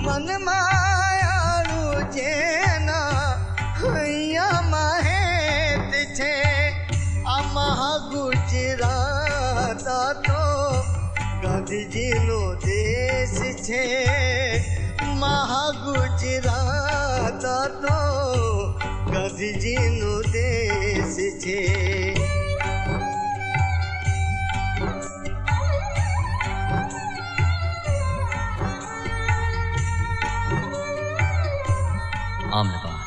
मन मायालु जेना हैया महेत छे अमहा गुजरात तो गांधीजीनो देश छे महा गुजरात तो गांधीजीनो देश छे Ahmedabad,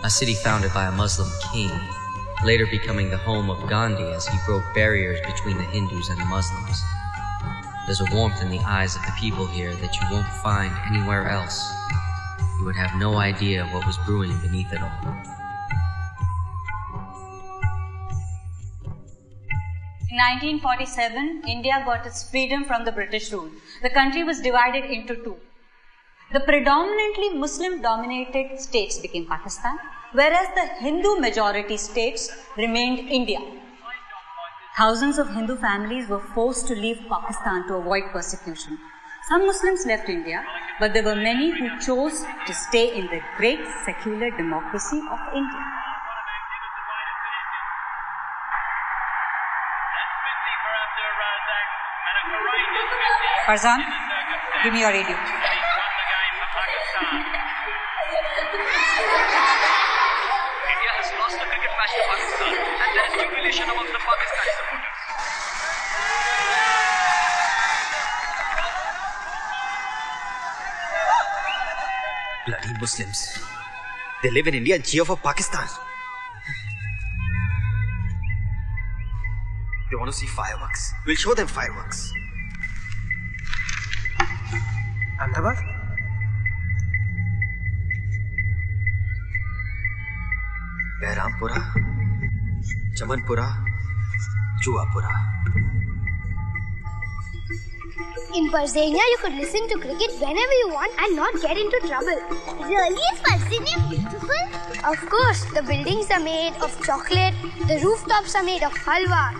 a city founded by a Muslim king, later becoming the home of Gandhi as he broke barriers between the Hindus and the Muslims. There's a warmth in the eyes of the people here that you won't find anywhere else. You would have no idea what was brewing beneath it all. In 1947, India got its freedom from the British rule. The country was divided into two. The predominantly Muslim-dominated states became Pakistan, whereas the Hindu-majority states remained India. Thousands of Hindu families were forced to leave Pakistan to avoid persecution. Some Muslims left India, but there were many who chose to stay in the great secular democracy of India. Farzan, give me your radio. India has lost the cricket match to Pakistan, and there is jubilation among the Pakistani supporters. Bloody Muslims. They live in India and cheer for Pakistan. They want to see fireworks. We'll show them fireworks. Ahmedabad? Behrampura, Chamanpura, Juapura. In Parzania, you could listen to cricket whenever you want and not get into trouble. Really? Is Parzania beautiful? Of course. The buildings are made of chocolate, the rooftops are made of halwa,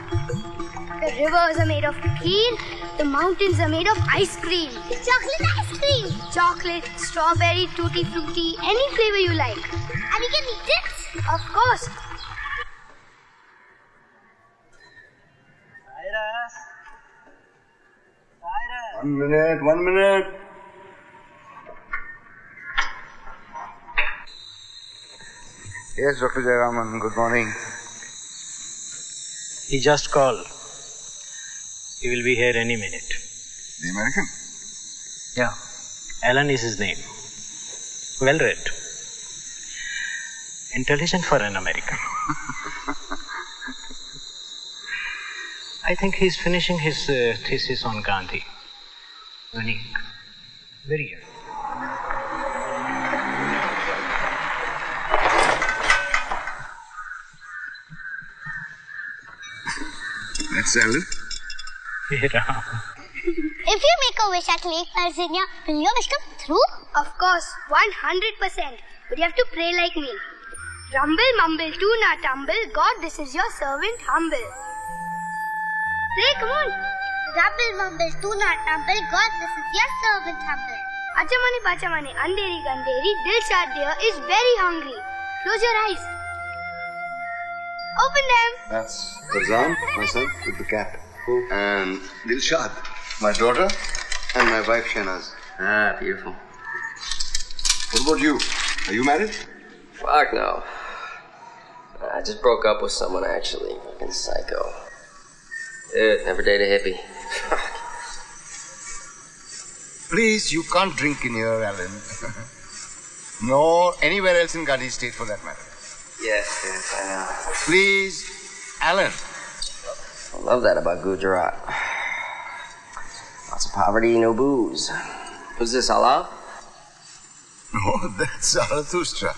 the rivers are made of kheer, the mountains are made of ice cream. Chocolate ice cream? Chocolate, strawberry, tutti frutti, any flavor you like. And we can eat it? Of course. One minute. Yes, Dr. Jayaraman, good morning. He just called. He will be here any minute. The American? Yeah. Alan is his name. Well read. Intelligent for an American. I think he's finishing his thesis on Gandhi. Unique. Very young. That's Alan. Yeah. If you make a wish at Lake Parzania, will your wish come through? Of course, 100%. But you have to pray like me. Rumble, mumble, do not tumble. God, this is your servant humble. Pray, come on. Rumble, mumble, do not tumble. God, this is your servant humble. Achamani, pachamani, anderi, ganderi, Dilshad dear is very hungry. Close your eyes. Open them. That's Farzan, my son, with the cap. And Dilshad, my daughter, and my wife Shahnaz. Ah, beautiful. What about you? Are you married? Fuck no. I just broke up with someone actually. Fucking psycho. Dude, never dated a hippie. Please, you can't drink in here, Alan. Nor anywhere else in Gandhi State for that matter. Yes, I know. Please, Alan. I love that about Gujarat. Lots of poverty, no booze. Who's this, Allah? No, that's Zarathustra.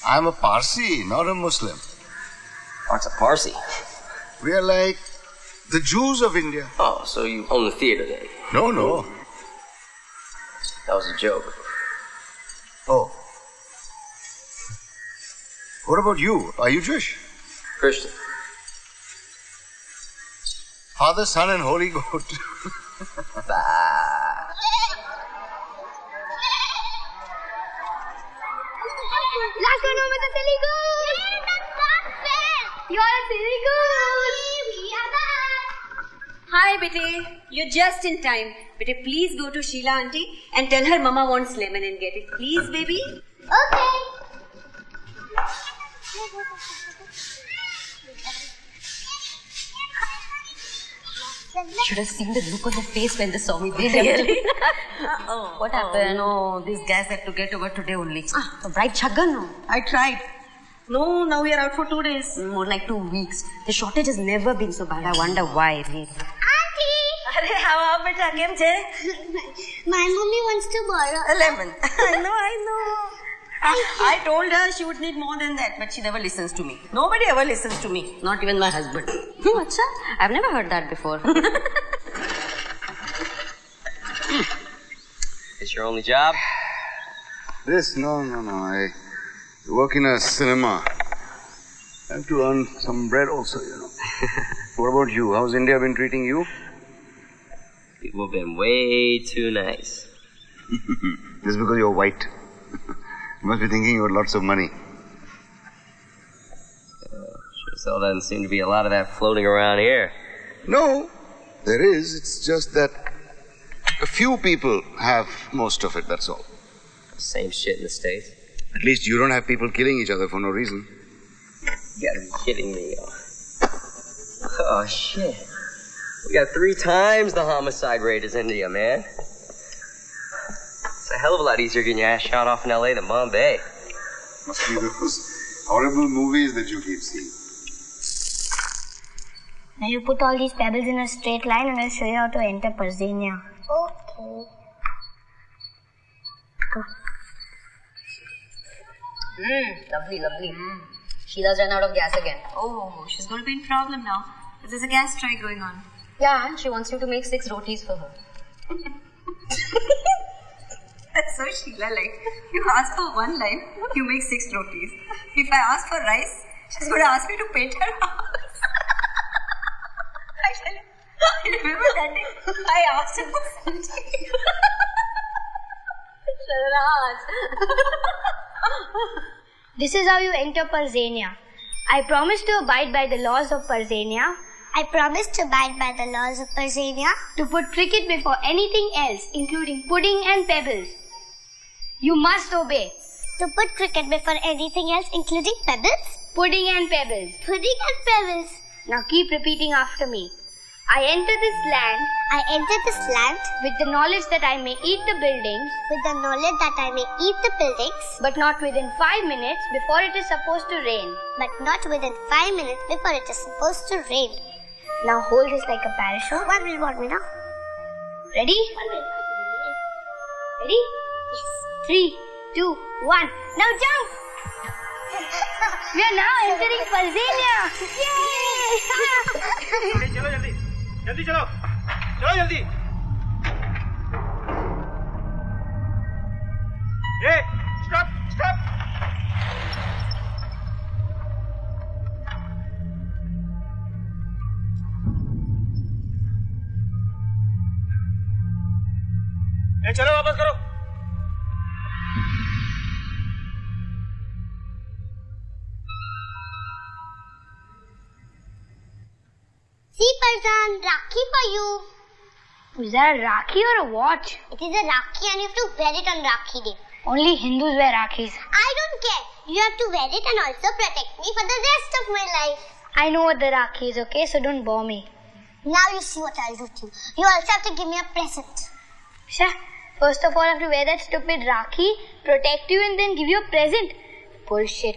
I'm a Parsi, not a Muslim. What's a Parsi? We are like the Jews of India. Oh, so you own the theater then? No. That was a joke. Oh. What about you? Are you Jewish? Christian. Father, Son and Holy Goat. Bah. karo, main to chali goose. That's not fair. You're a silly goose. We are back. Hi, Bete. You're just in time. Bete, please go to Sheila auntie and tell her Mama wants lemon and get it. Please, baby. Okay. Should have seen the look on their face when they saw me. Really? What happened? No, these guys had to get over today only. The bright chagga, no? I tried. No, now we are out for 2 days. More like 2 weeks. The shortage has never been so bad. I wonder why. Really. Auntie! Arey, how are beta? Kem che? My mommy wants to borrow A lemon. I know. I told her she would need more than that, but she never listens to me. Nobody ever listens to me. Not even my husband. Acha? I've never heard that before. It's your only job? This? No. I work in a cinema. I have to earn some bread also, you know. What about you? How's India been treating you? People have been way too nice. This is because you're white. You must be thinking you have lots of money. Sure still doesn't seem to be a lot of that floating around here. No, there is. It's just that a few people have most of it, that's all. Same shit in the States. At least you don't have people killing each other for no reason. You gotta be kidding me. Oh, shit. We got 3 times the homicide rate as India, man. It's a hell of a lot easier getting your ass shot off in LA than Bombay. Must be those horrible movies that you keep seeing. Now you put all these pebbles in a straight line and I'll show you how to enter Parzania. Okay. Go. Lovely. Sheila's run out of gas again. Oh, she's going to be in problem now. There's a gas strike going on. Yeah, she wants you to make 6 rotis for her. That's so Sheila-like. You ask for 1 line, you make 6 rotis. If I ask for rice, she's going to ask me to paint her house. I remember that day I asked her for something. This is how you enter Parzania. I promise to abide by the laws of Parzania. I promise to abide by the laws of Parzania. To put cricket before anything else, including pudding and pebbles. You must obey. To put cricket before anything else, including pebbles? Pudding and pebbles. Pudding and pebbles. Now keep repeating after me. I enter this land. I enter this land. With the knowledge that I may eat the buildings. With the knowledge that I may eat the buildings. But not within 5 minutes before it is supposed to rain. But not within 5 minutes before it is supposed to rain. Now hold this like a parachute. 1 minute, 1 minute. Ready? 1 minute. Ready? Yes. 3, 2, 1. Now jump! We are now entering Parzania. Yay! जल्दी चलो जल्दी Hey, stop चलो वापस करो See, Parzan, Rakhi for you. Is that a Rakhi or a watch? It is a Rakhi and you have to wear it on Rakhi Day. Only Hindus wear Rakhis. I don't care. You have to wear it and also protect me for the rest of my life. I know what the Rakhi is, okay? So don't bore me. Now you see what I'll do to you. You also have to give me a present. Sure. First of all, I have to wear that stupid Rakhi, protect you and then give you a present. Bullshit.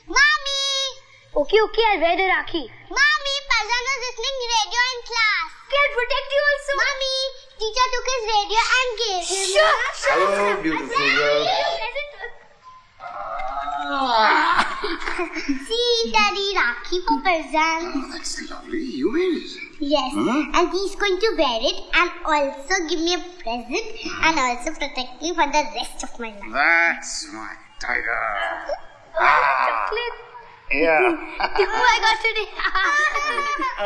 Mommy! Okay, I'll wear the Rakhi. Mommy, Parzan was listening radio in class. I'll protect you also. Mommy, teacher took his radio and gave him. Hello, beautiful girl. See, Daddy, Rakhi for Parzan. Oh, that's lovely. You made it. Yes, and he's going to wear it and also give me a present and also protect me for the rest of my life. That's my tiger. Chocolate. Yeah. Oh, I got today.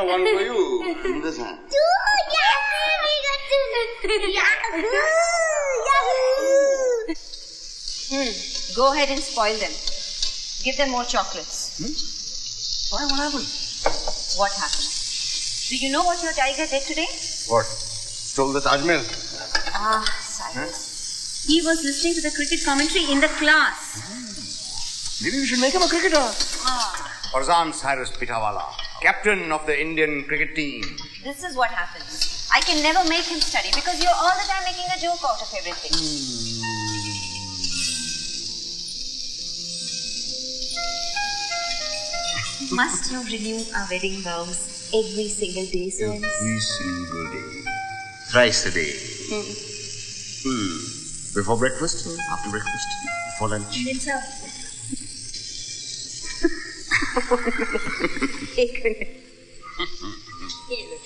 One for you. In this hand. Two, Yahoo! We got two. Yahoo! Yahoo! Go ahead and spoil them. Give them more chocolates. Why? What happened? What happened? Do you know what your tiger did today? What? Stole the Taj Mahal? Cyrus. He was listening to the cricket commentary in the class. Maybe we should make him a cricketer. Parzan Cyrus Pitawala, captain of the Indian cricket team. This is what happens. I can never make him study because you're all the time making a joke out of everything. Must you renew our wedding vows every single day, Cyrus? Every single day. Thrice a day. Before breakfast, after breakfast, before lunch. Dinner. एक minute ये लो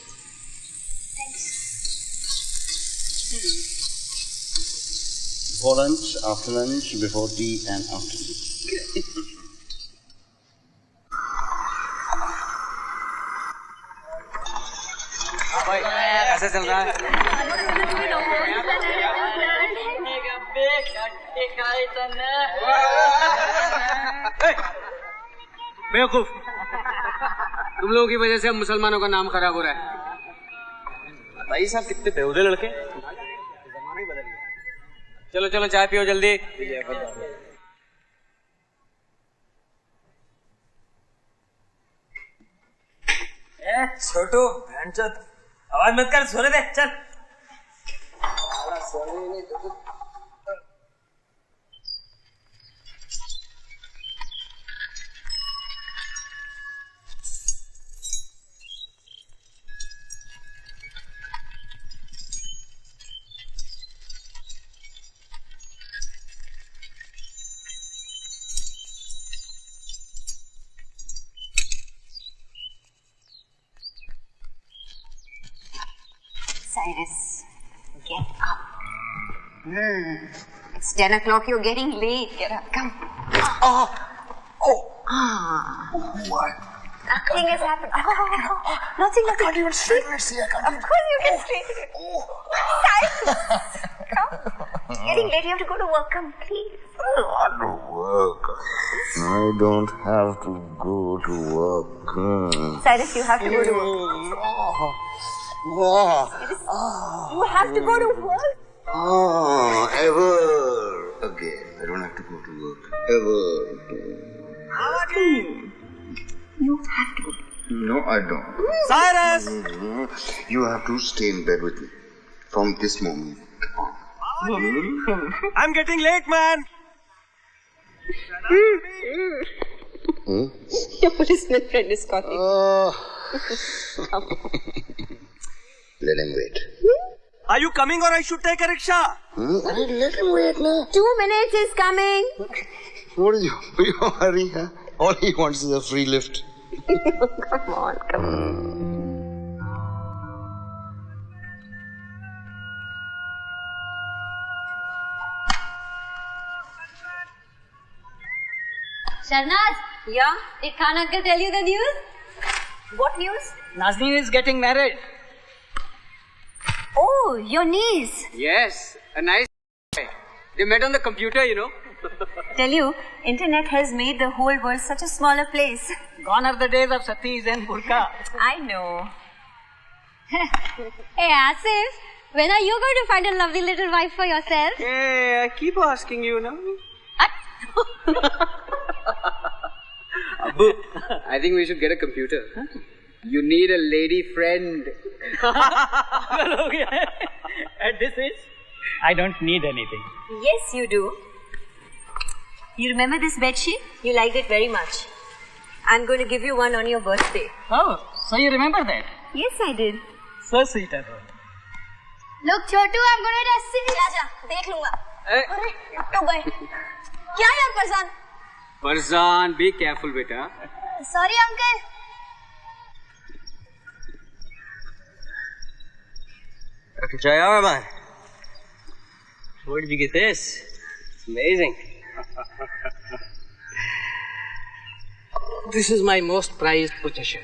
thanks Before lunch, after lunch, before tea and after tea. कैसे चल रहा है? बेवकूफ, तुम लोगों की वजह से अब मुसलमानों का नाम खराब हो रहा है। भाई साहब कितने बेहुदे लड़के। जमाना ही बदल गया। चलो चलो चाय पियो जल्दी। छोटू भैंचोद आवाज मत कर, सोने दे चल। Cyrus, get up. It's 10 o'clock. You're getting late. Get up. Come. What? Nothing has happened. Nothing. I can't even straighten it. See, I can't Of course you can straighten it. Cyrus, come. It's getting late. You have to go to work. Come, please. Not to work. I don't have to go to work. Cyrus, you have to go to work. You have to go to work. Ever again. I don't have to go to work. Ever again. You have to go. No, I don't. Cyrus! You have to stay in bed with me from this moment on. I'm getting late, man. Your policeman friend is calling. Let him wait. Are you coming or I should take a rickshaw? Let him wait now. 2 minutes is coming. What is your hurry, huh? All he wants is a free lift. Come on, come on. Sharnaz, Yeah? did Khan uncle tell you the news? What news? Nazneen is getting married. Oh, your niece. Yes, a nice guy. They met on the computer, you know. Tell you, internet has made the whole world such a smaller place. Gone are the days of satis and burqa. I know. Hey Asif, when are you going to find a lovely little wife for yourself? Hey, I keep asking you, no? Abu, I think we should get a computer. Huh? You need a lady friend. At this age, I don't need anything. Yes, you do. You remember this bedsheet? You liked it very much. I'm going to give you one on your birthday. Oh, so you remember that? Yes, I did. So sweet of her. Look, Chotu, I'm going to test it. जा, देख लूँगा. तो भाई, क्या यार परसान? Parzan, be careful, beta. Sorry, uncle. Dr. Jayaraman, where did you get this? It's amazing. This is my most prized possession.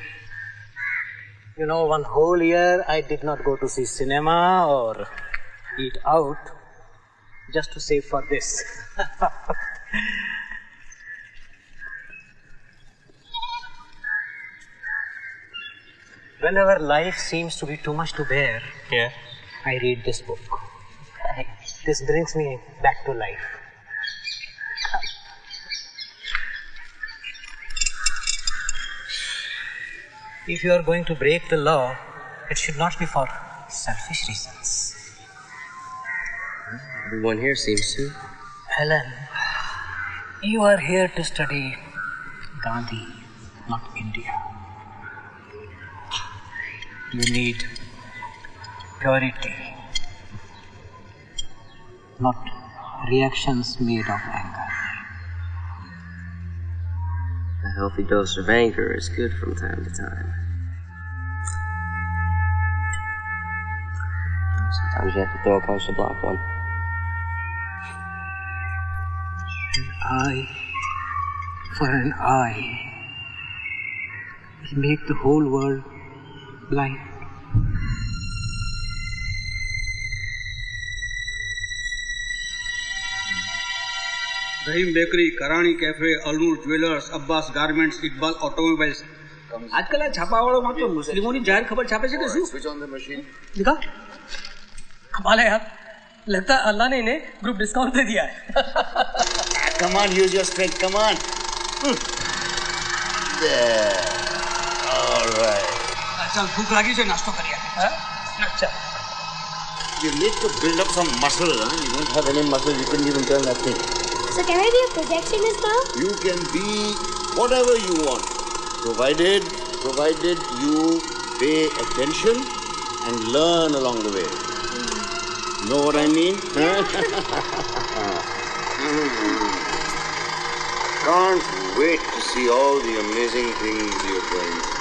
You know, one whole year I did not go to see cinema or eat out just to save for this. Whenever life seems to be too much to bear, I read this book. This brings me back to life. If you are going to break the law, it should not be for selfish reasons. Everyone here seems to. Helen, you are here to study Gandhi, not India. You need purity, not reactions made of anger. A healthy dose of anger is good from time to time. Sometimes you have to throw a punch to block one. An eye for an eye will make the whole world blind. Rahim bakery, Karani cafe, Alnoor jewellers, Abbas garments, Iqbal automobiles. આજકાલ આ છાપાવાળો માત્ર મુસ્લિમોની જાહેર ખબર છાપે છે કે શું? Switch on the machine. दिखा कमाल है यार. लगता है अल्लाह ने इन्हें ग्रुप डिस्काउंट दे दिया है. Come on, use your strength. Come on. There. All right. चल भूख लगी છે નાસ્તો કરીએ. अच्छा. You need to build up some muscle. Huh? You don't have any muscle. You couldn't even turn that thing. So can I be a projectionist now? You can be whatever you want, provided you pay attention and learn along the way. Know what I mean? Can't wait to see all the amazing things you're going to do.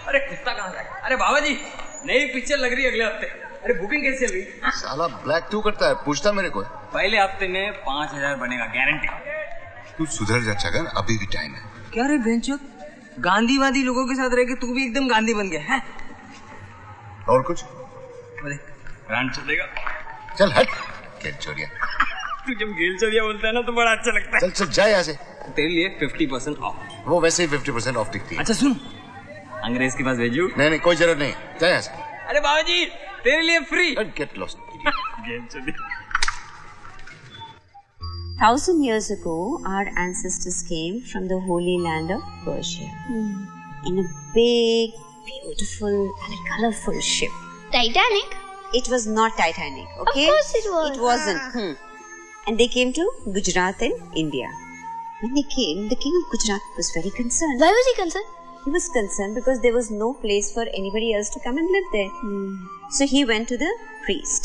अरे कुत्ता कहाँ जा? अरे बाबा जी, नई picture लग रही है अगले हफ्ते. अरे बुकिंग कैसे चल रही? साला ब्लैक क्यों करता है? पूछता मेरे को. पहले हफ्ते में 5,000 बनेगा, गारंटी. तू सुधर जा छगन, अभी भी टाइम है. क्या रे बेंचोद, गांधीवादी लोगों के साथ रह के तू भी एकदम गांधी बन गया है? और कुछ? ब्रांड चलेगा. चल हट, खेल चोरिया. तू जब गेल चोरिया बोलता है ना तो बड़ा अच्छा लगता है. चल चल जा यहाँ से. तेरे लिए 50% ऑफ. वो वैसे ही 50% ऑफ दिखती है. अच्छा सुन, अंग्रेज के पास भेजू? नहीं नहीं, कोई जरूरत नहीं. जा यहाँ से. अरे बाबा जी, तेरे लिए free. Get lost. 1,000 years ago, our ancestors came from the holy land of Persia in a big, beautiful and colorful ship. Titanic? It was not Titanic, okay? Of course it was. It wasn't. And they came to Gujarat in India. When they came, the king of Gujarat was very concerned. Why was he concerned? He was concerned because there was no place for anybody else to come and live there. So he went to the priest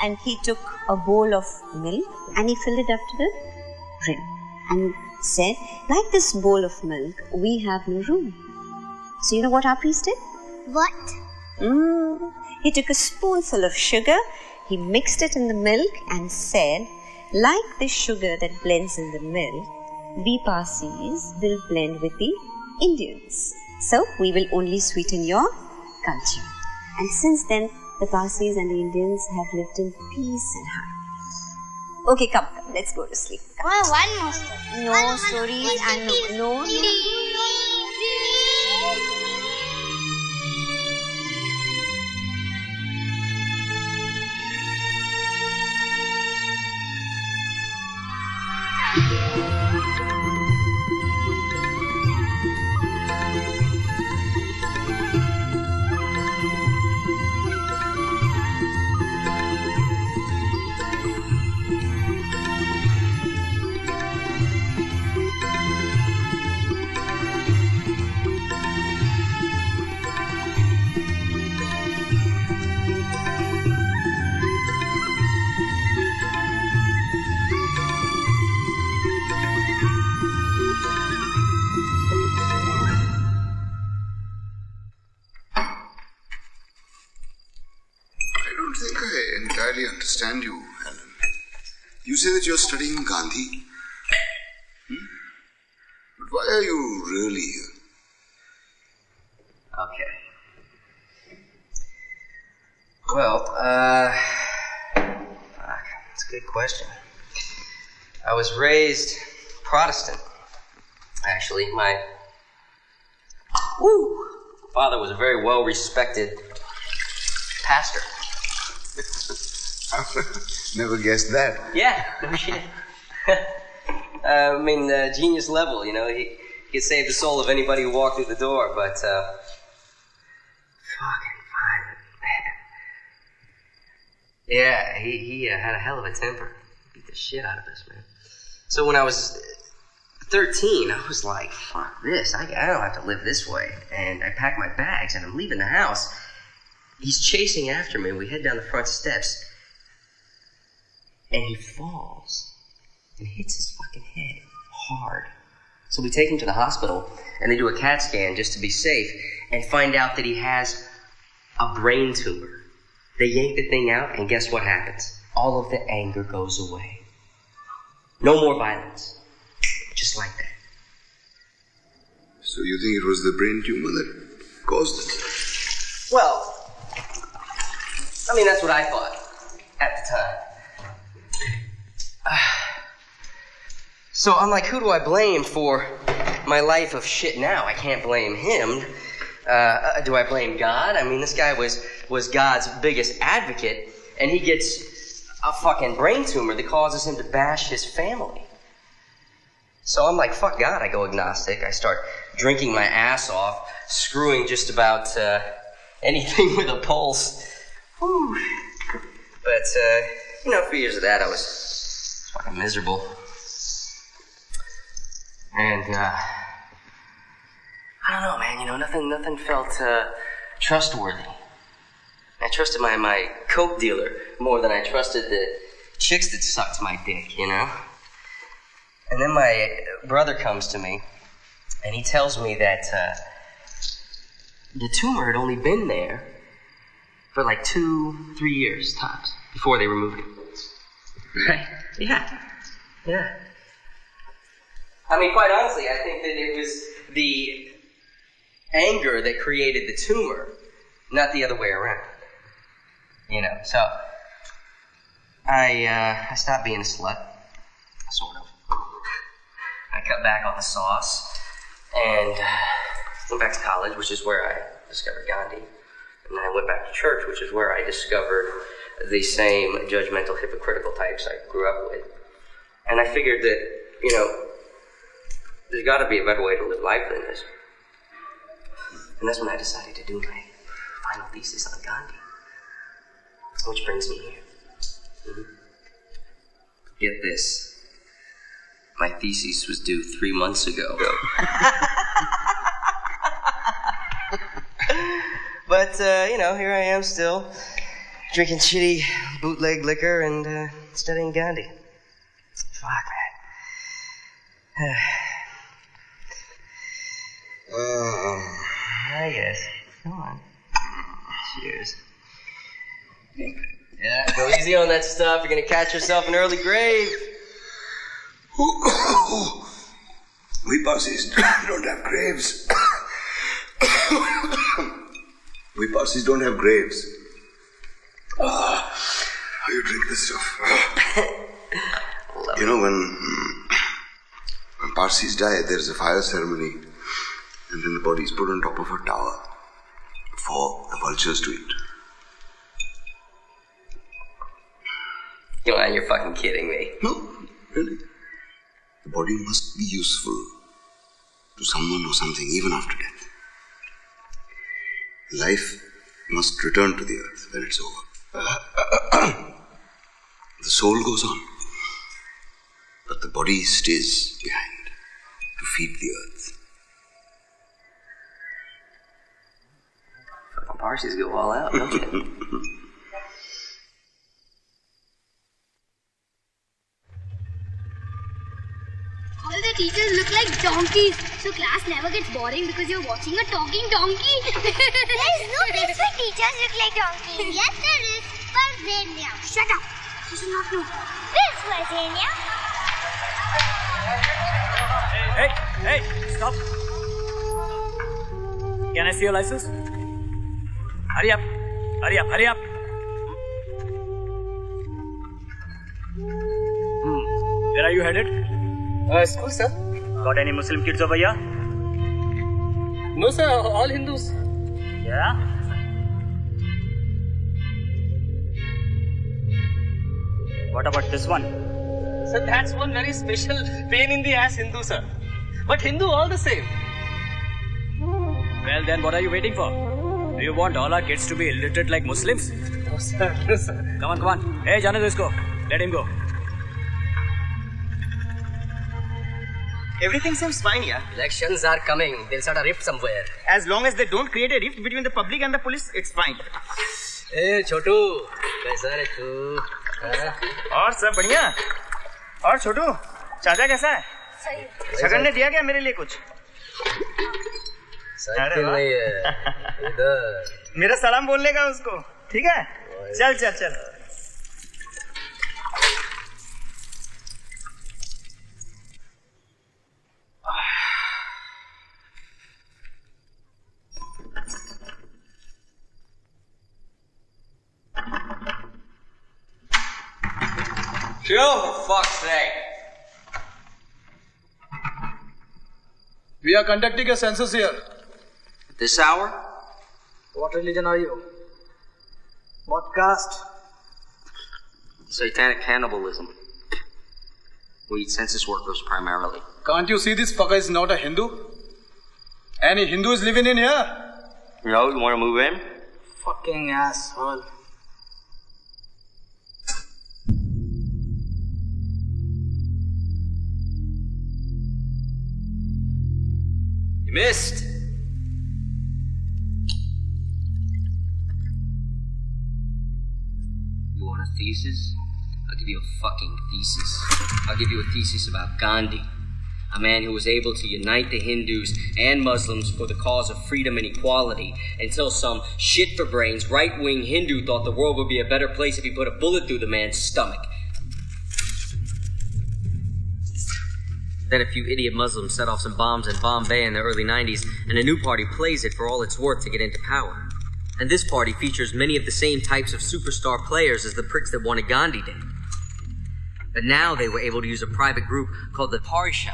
and he took a bowl of milk and he filled it up to the rim and said, like this bowl of milk, we have no room. So you know what our priest did? What? He took a spoonful of sugar, he mixed it in the milk and said, like the sugar that blends in the milk, we Parsis will blend with the Indians. So we will only sweeten your culture. And since then, the Parsis and the Indians have lived in peace and harmony. Okay, come, let's go to sleep. Oh, one more story. No stories and no. say that you're studying Gandhi? But why are you really here? Okay. Well, fuck, that's a good question. I was raised Protestant. Actually, my father was a very well-respected pastor. Never guessed that. Yeah, no shit. Genius level, you know. He could save the soul of anybody who walked through the door, but, fucking violent. Yeah, he had a hell of a temper. Beat the shit out of us, man. So when I was 13, I was like, fuck this. I don't have to live this way. And I packed my bags and I'm leaving the house. He's chasing after me. We head down the front steps. And he falls and hits his fucking head hard. So we take him to the hospital and they do a CAT scan just to be safe and find out that he has a brain tumor. They yank the thing out and guess what happens? All of the anger goes away. No more violence. Just like that. So you think it was the brain tumor that caused it? Well, that's what I thought at the time. So I'm like, who do I blame for my life of shit now? I can't blame him. Do I blame God? This guy was God's biggest advocate, and he gets a fucking brain tumor that causes him to bash his family. So I'm like, fuck God, I go agnostic. I start drinking my ass off, screwing just about anything with a pulse. Whew. But, a few years of that, I was fucking miserable. And, I don't know, man, nothing felt trustworthy. I trusted my coke dealer more than I trusted the chicks that sucked my dick, And then my brother comes to me, and he tells me that the tumor had only been there for like 2-3 years tops before they removed it. Right? Yeah. Quite honestly, I think that it was the anger that created the tumor, not the other way around. So I stopped being a slut, sort of. I cut back on the sauce and went back to college, which is where I discovered Gandhi. And then I went back to church, which is where I discovered the same judgmental, hypocritical types I grew up with. And I figured that, there's got to be a better way to live life than this. And that's when I decided to do my final thesis on Gandhi. Which brings me here. Get this. My thesis was due 3 months ago. But, here I am still, drinking shitty bootleg liquor and studying Gandhi. Fuck, man. I guess. Come on. Cheers. Yeah, go easy on that stuff. You're gonna catch yourself an early grave. We Parsis don't have graves. We Parsis don't have graves. You drink this stuff. When Parsis die, there's a fire ceremony, and then the body is put on top of a tower for the vultures to eat. You're fucking kidding me. No, really. The body must be useful to someone or something even after death. Life must return to the earth when it's over. The soul goes on, but the body stays behind to feed the earth. Fucking Parsis go all out, don't you? All the teachers look like donkeys, so class never gets boring because you're watching a talking donkey. There's no place where teachers look like donkeys. Yes, there is. Parzania. Shut up. You should not know. This Parzania. Hey, stop. Can I see your license? Hurry up. Where are you headed? School, sir. Got any Muslim kids over here? No, sir. All Hindus. Yeah? What about this one? Sir, that's one very special pain in the ass Hindu, sir. But Hindu all the same. Well, then what are you waiting for? Do you want all our kids to be illiterate like Muslims? No, sir. No, sir. Come on. Hey, jane do isko. Let him go. Everything seems fine, yeah. Elections are coming. They'll start a rift somewhere. As long as they don't create a rift between the public and the police, it's fine. Hey, Chotu. कैसा रे तू? और सब बढ़िया? और छोटू, चाचा कैसा है? सही. छगन ने दिया क्या मेरे लिए कुछ? साइकिल नहीं है. इधर. मेरा सलाम बोलने का उसको. ठीक है? चल. Chill, for fuck's sake. We are conducting a census here. At this hour? What religion are you? What caste? Satanic cannibalism. We eat census workers primarily. Can't you see this fucker is not a Hindu? Any Hindu is living in here? No, you want to move in? Fucking asshole. You missed. You want a thesis? I'll give you a fucking thesis. I'll give you a thesis about Gandhi, a man who was able to unite the Hindus and Muslims for the cause of freedom and equality until some shit-for-brains right-wing Hindu thought the world would be a better place if he put a bullet through the man's stomach. Then a few idiot Muslims set off some bombs in Bombay in the early 90s, and a new party plays it for all it's worth to get into power. And this party features many of the same types of superstar players as the pricks that wanted Gandhi did. But now they were able to use a private group called the Parsi,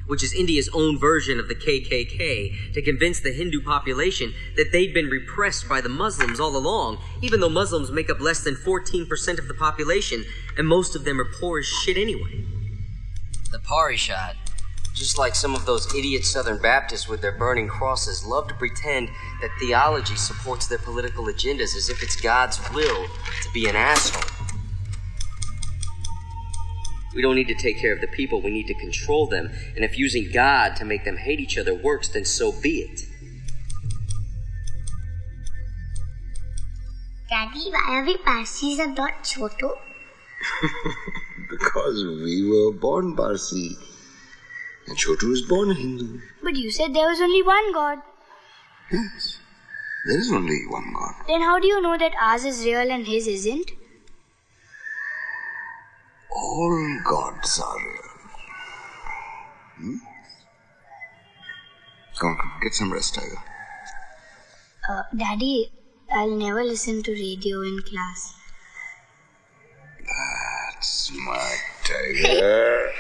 which is India's own version of the KKK, to convince the Hindu population that they'd been repressed by the Muslims all along, even though Muslims make up less than 14% of the population, and most of them are poor as shit anyway. The Parsi, just like some of those idiot Southern Baptists with their burning crosses, love to pretend that theology supports their political agendas as if it's God's will to be an asshole. We don't need to take care of the people, we need to control them. And if using God to make them hate each other works, then so be it. Daddy, why are we Parsis and not Chotu? Because we were born Parsi. And Chotu is born Hindu. But you said there was only one God. Yes. There is only one God. Then how do you know that ours is real and his isn't? All gods are real. Come, get some rest, Tiger. Daddy, I'll never listen to radio in class. That's my Tiger.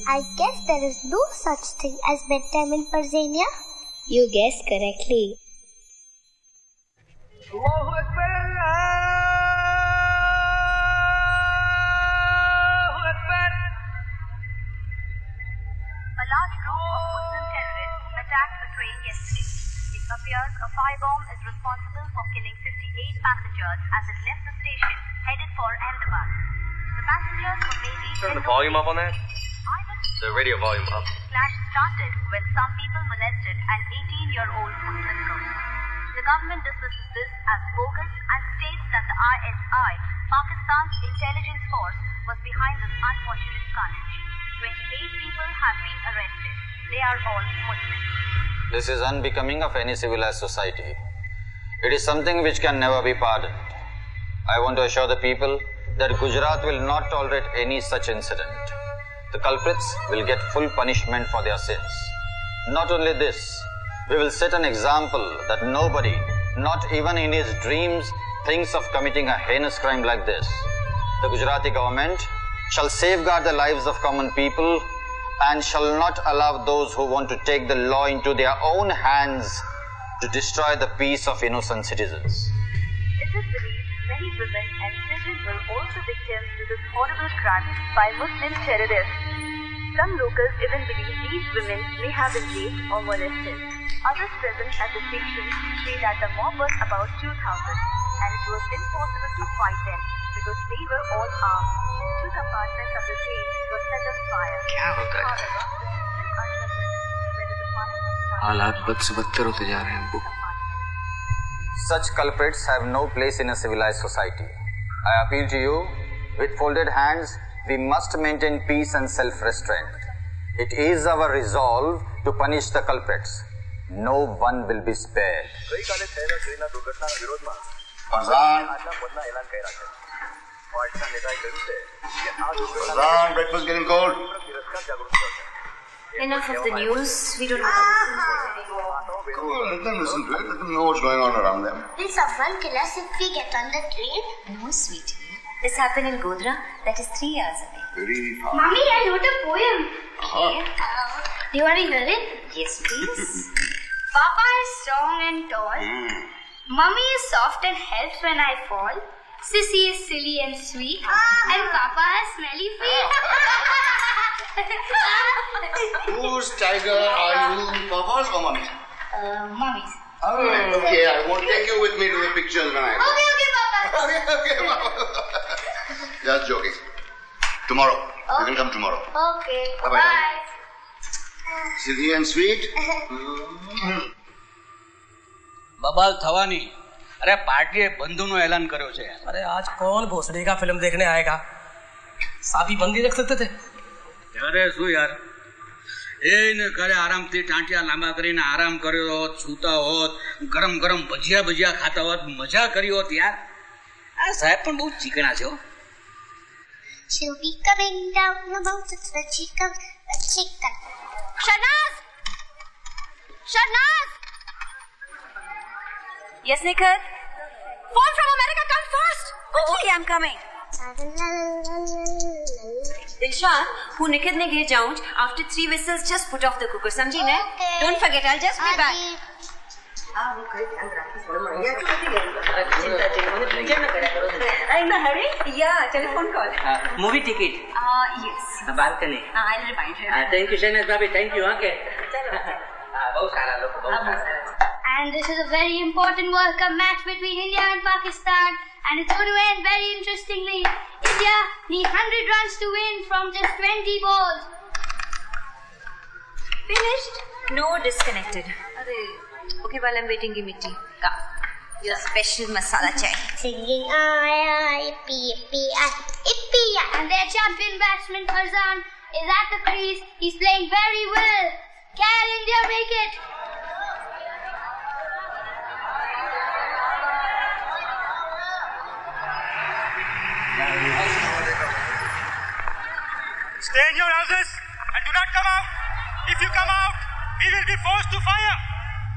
I guess there is no such thing as bedtime in Parzania. You guessed correctly. firebomb is responsible for killing 58 passengers as it left the station headed for Ahmedabad. The passengers were mainly Turn the volume up on that. The radio volume up. Clash started when some people molested an 18-year-old Muslim girl. The government dismisses this as bogus and states that the ISI, Pakistan's intelligence force, was behind this unfortunate carnage. 28 people have been arrested. They are all Muslims. This is unbecoming of any civilized society. It is something which can never be pardoned. I want to assure the people that Gujarat will not tolerate any such incident. The culprits will get full punishment for their sins. Not only this, we will set an example that nobody, not even in his dreams, thinks of committing a heinous crime like this. The Gujarati government shall safeguard the lives of common people and shall not allow those who want to take the law into their own hands to destroy the peace of innocent citizens. It is believed many women and children were also victims to this horrible crime by Muslim terrorists. Some locals even believe these women may have been raped or molested. Others present at the station say that the mob was about 2,000 and it was impossible to fight them because they were all armed. Two compartments of the train were set on fire. However, this is still uncertain whether the fire was started. हालात बद से बदतर होते जा रहे हैं अब्बू. Such culprits have no place in a civilized society. I appeal to you, with folded hands, we must maintain peace and self-restraint. It is our resolve to punish the culprits. No one will be spared. Parzan, breakfast getting cold. Enough of the news. We don't have to listen to it anymore. Cool, let them listen to it. Let them know what's going on around them. Will someone kill us if we get on the train? No, sweetie. This happened in Godhra. That is 3 hours away. Very far. Mommy, I wrote a poem. Okay. Do you want to hear it? Yes, please. Papa is strong and tall. Mummy is soft and helps when I fall. Sissy is silly and sweet. And Papa has smelly feet. Whose tiger are you, Papa's or Mummy's? Mummy's. Alright, okay, I won't take you with me to the pictures when I go. Okay, Papa. Okay, Papa. Just joking. Tomorrow. You can come tomorrow. Okay. Bye-bye. Bye. Silly and sweet. बबाल थवानी. अरे party बंधुनो ऐलान કર્યો છે. अरे आज कौन भोसड़ी का फिल्म देखने आएगा? साथी बंदी रख सकते थे. अरे શું યાર એને ઘરે આરામથી ટાંટિયા લાંબા કરીને આરામ કર્યો હોત, સૂતા હોત, ગરમ ગરમ ભજીયા ખાતા હોત, મજા કરી હોત યાર. આ સાહેબ પણ બહુ ચીકણા છે હો. She'll be coming down the mountain when she comes, Shahnaz! Shahnaz! Yes, Nikhil? Phone from America, come fast! Oh, okay, I'm coming. Dilshan, who Nikhil ne ghir jaunch, after 3 whistles, just put off the cooker, samjhi ne? Don't forget, I'll just be back. In a hurry? Yeah, telephone call. Movie ticket. Yes. Balcony. I'll remind her. Thank you, Shahnaz Bhabhi. Thank you. Okay. And this is a very important World Cup match between India and Pakistan. And it's going to end very interestingly. India need 100 runs to win from just 20 balls. Finished? No, disconnected. Okay, while I'm waiting, give me tea. Come. Your special masala chai. Singing yippee yippee yippee. And their champion batsman Parzan is at the crease. He's playing very well. Can India make it? Stay in your houses and do not come out. If you come out, we will be forced to fire.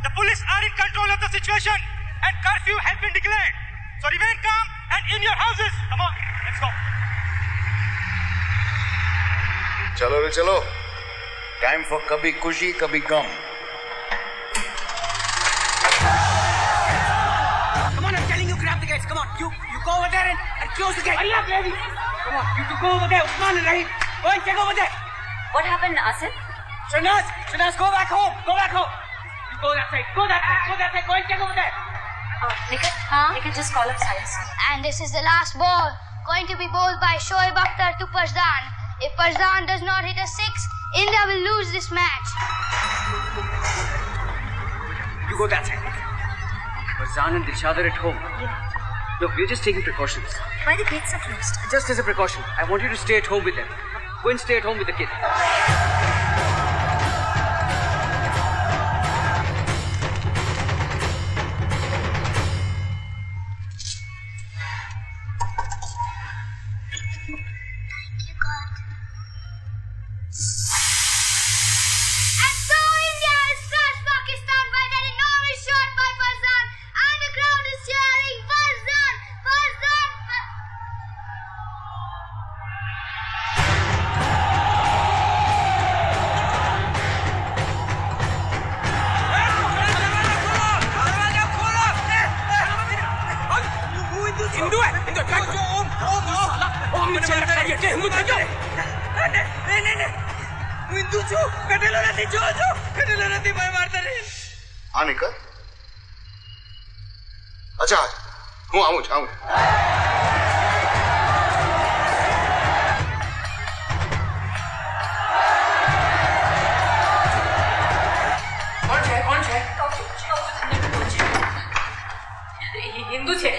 The police are in control of the situation and curfew has been declared. So remain calm and in your houses. Come on, let's go. चलो रे चलो. Time for कभी खुशी कभी गम. Come on, I'm telling you, grab the gates. Come on, you go over there and close the gate. Hurry up, ladies. Come on, you two go over there. Usman and Rahul, go and check over there. What happened, Asim? Shahnaz, go back home. Go back home. Go that side. Go that side. Go that side. Go and check over there. Nikhil, just call up science. And this is the last ball, going to be bowled by Shoaib Akhtar to Parzan. If Parzan does not hit a 6, India will lose this match. You go that side. Parzan and Dilshad are at home. Yeah. Look, we're just taking precautions. Why the gates are closed? Just as a precaution. I want you to stay at home with them. Go and stay at home with the kid. हाँ निकल अच्छा हूँ आऊँ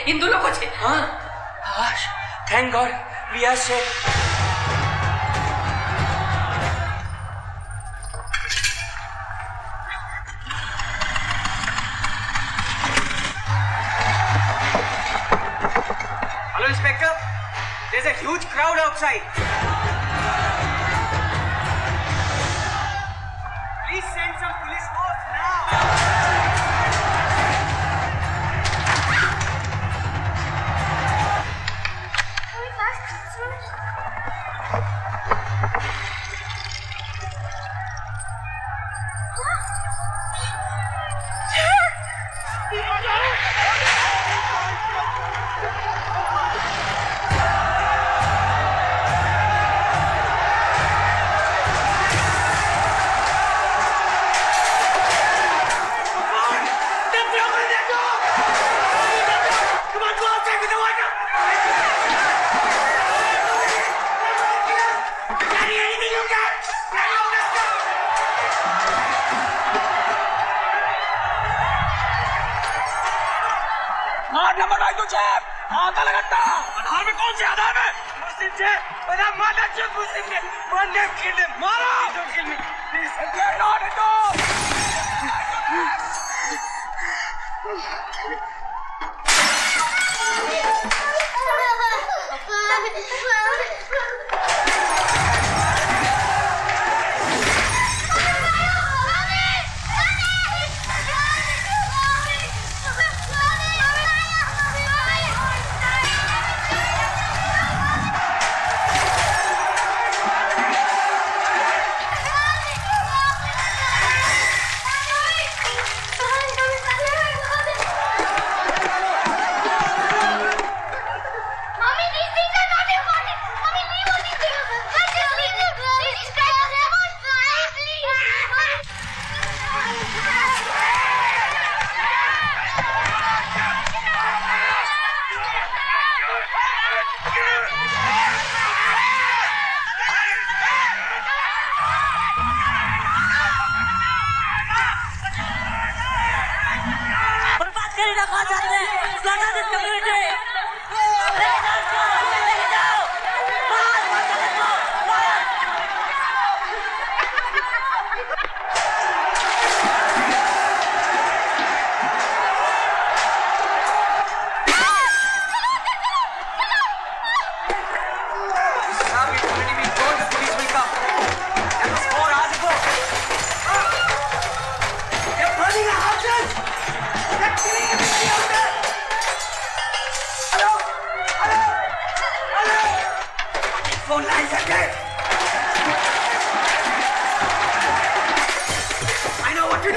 हिंदू लोगों छे हाँ thank God we are safe Hello, Inspector. There's a huge crowd outside. Please send some police force now.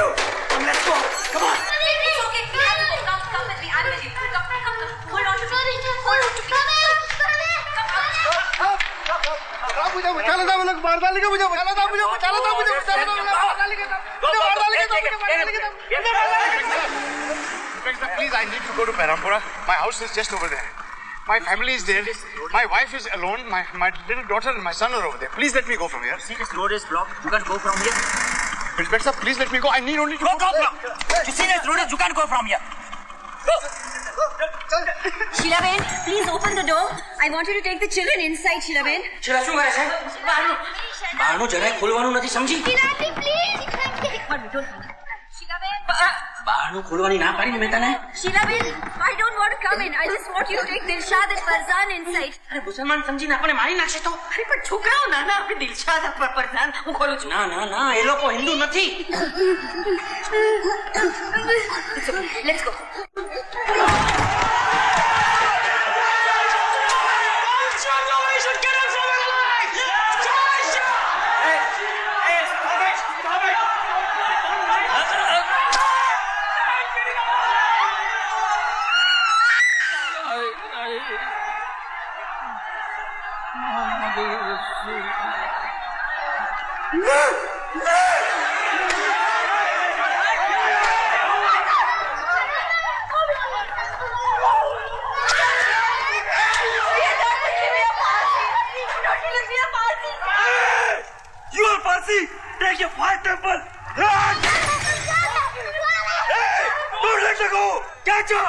चलो Inspector, please, I need to go to Parampura. My house is just over there. My family is there. My wife is alone. My little daughter and my son are over there. Please let me go from here. See, this road is blocked. You can't go from here. Inspector, please let me go. I need only to go. You see, this road is, you can't go from here. Go. Sheila Ben, please open the door. I want you to take the children inside, Sheila Ben. Sheila, શું કરે છે? બહારનું જરાય ખોલવાનું નથી સમજી? Sheila, please. What we don't Sheila Ben. બહારનું ખોલવાની ના પાડીને મેં તને. Sheila Ben, I don't want to come in. I just want you to take Dilshad and Farzan inside. અરે મુસલમાન સમજીને આપણને મારી નાખશે તો. અરે પણ છોકરાઓ નાના આપણે દિલશાદ ફરઝાન હું ખોલું છું. ના એ લોકો હિન્દુ નથી. Let's go. You are Parsi! Take your fire temple! Hey! Don't let her go! Catch her!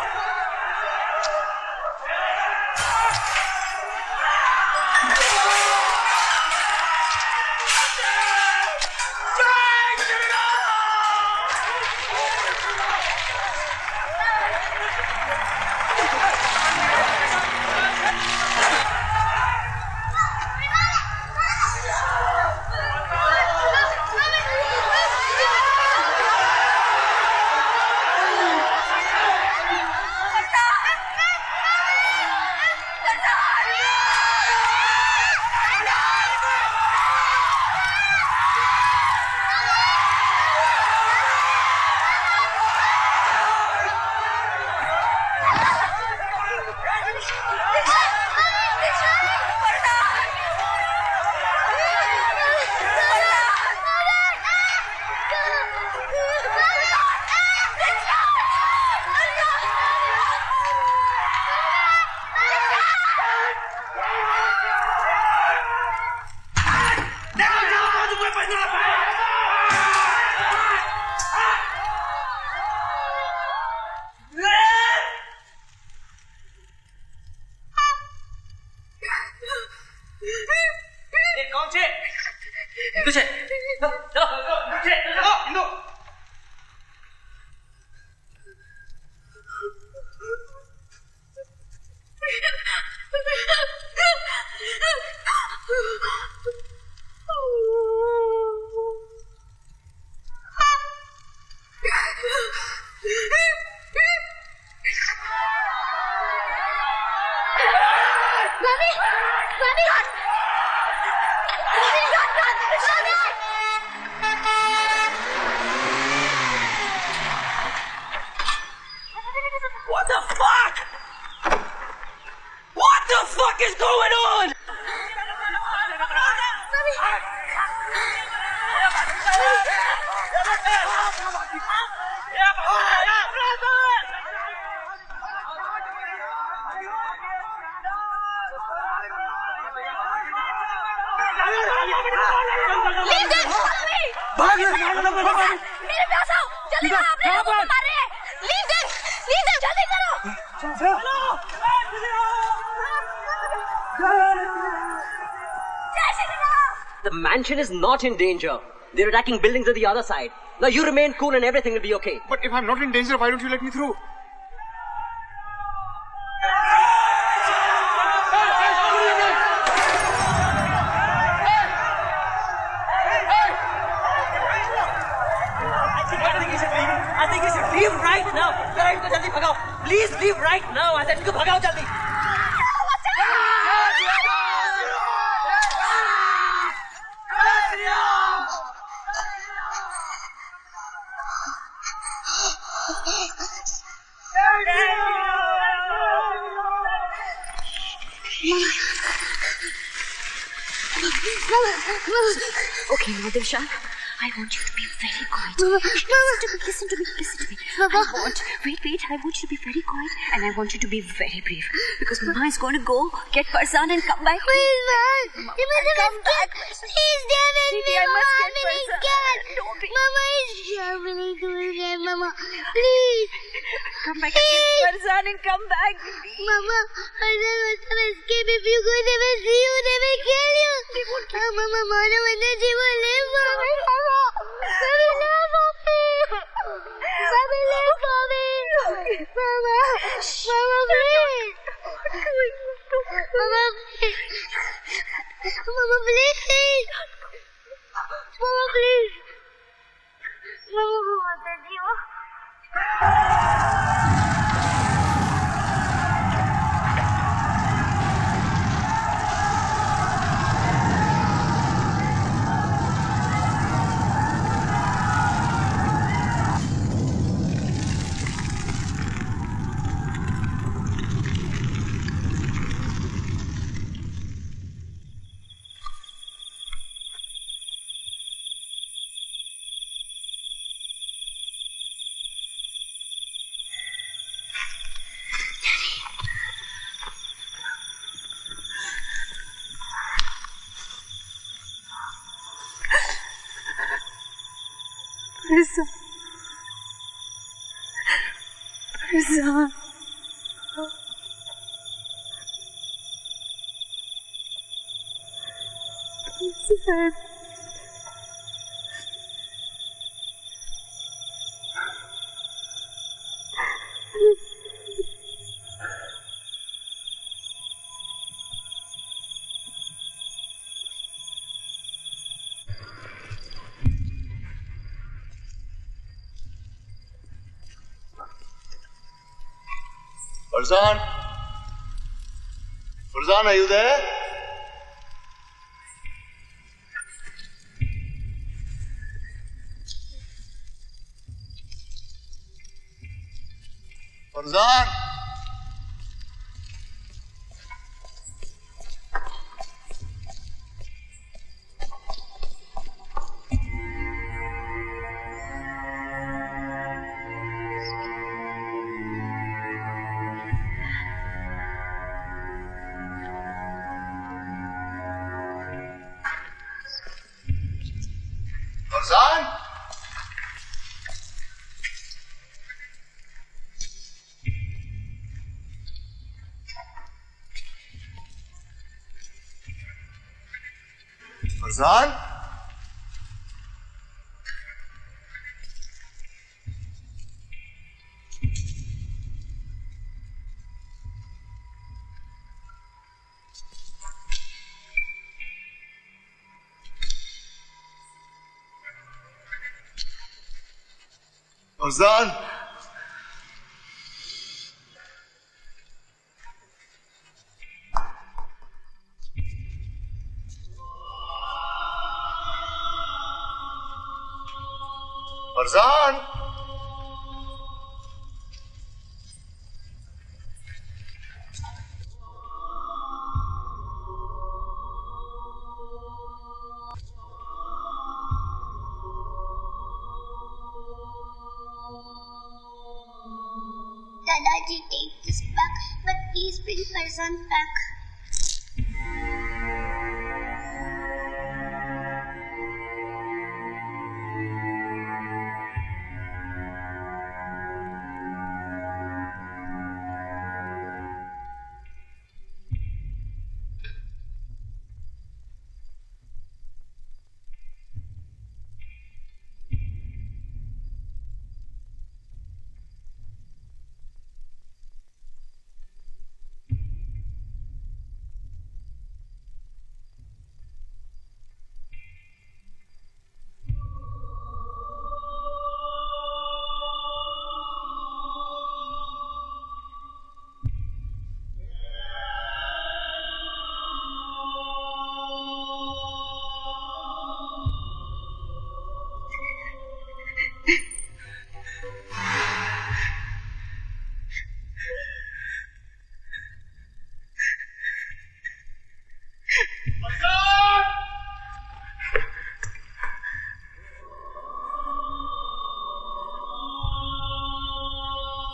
The mansion is not in danger. They're attacking buildings on the other side. Now you remain cool and everything will be okay. But if I'm not in danger, why don't you let me through? I think you should leave right now. Please leave right now. I said you bhagao jaldi. Okay, now Dilshad, I want you to be very quiet. Listen to me. Mama. Wait. I want you to be very quiet and I want you to be very brave. Because Mama is going to go get Parzan and come back. Please, Mama. Come back. Please, David. Baby, I must get Parzan. Mama is scared. Mama. Please. Come back and get Parzan and come back. Mama, Parzan must have escaped. If you go, they will see you. They will kill you. Mama, Mona, when she will live, Mama. Parzan. Parzan? Parzan, are you there? Parzan? Parzan? Parzan? Parzan? Parzan? Dadaji, take this back, but please bring Parzan back.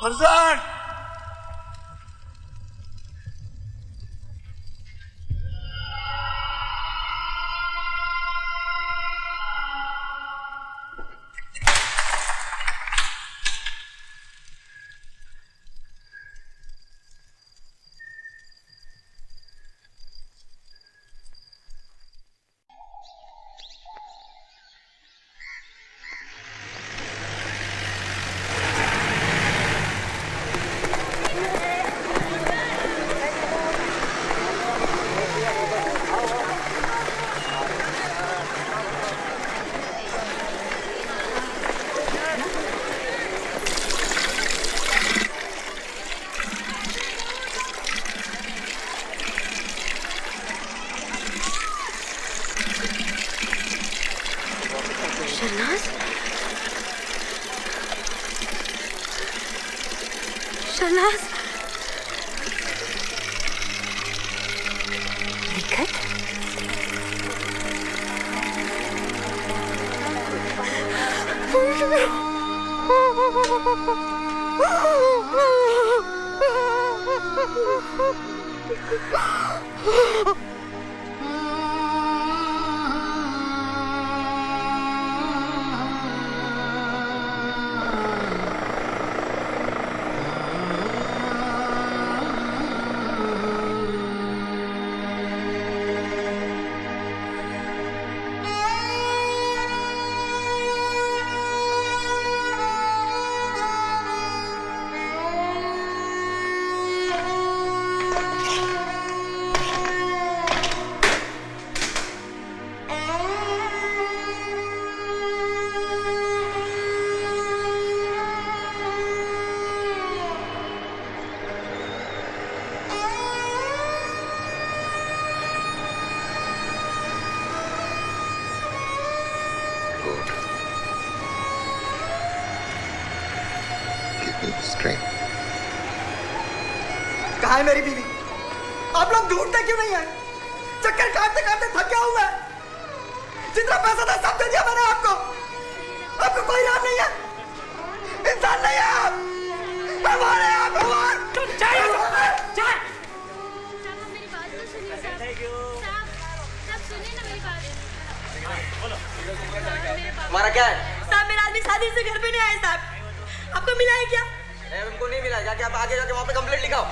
Farzan! कहाँ है मेरी बीवी? आप लोग ढूंढते क्यों नहीं है? चक्कर काटते काटते थक गया हूं मैं। जितना पैसा था सब दे दिया मैंने आपको। आपको कोई राम नहीं है, इंसान नहीं है आप। भगवान है आप, भगवान। हमारा क्या है? साहब मेरा आदमी शादी से घर पे नहीं आया साहब। आपको मिला है क्या? हमको नहीं मिला। जाके आप आगे जाके वहाँ पे complaint लिखाओ।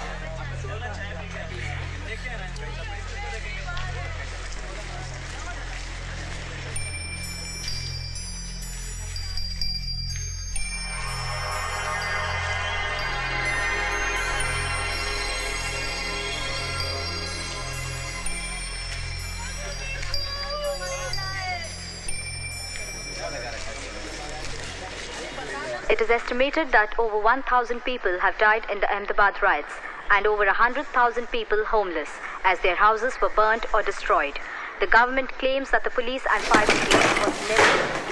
It is estimated that over 1,000 people have died in the Ahmedabad riots and over 100,000 people homeless as their houses were burnt or destroyed. The government claims that the police and fire brigade was never...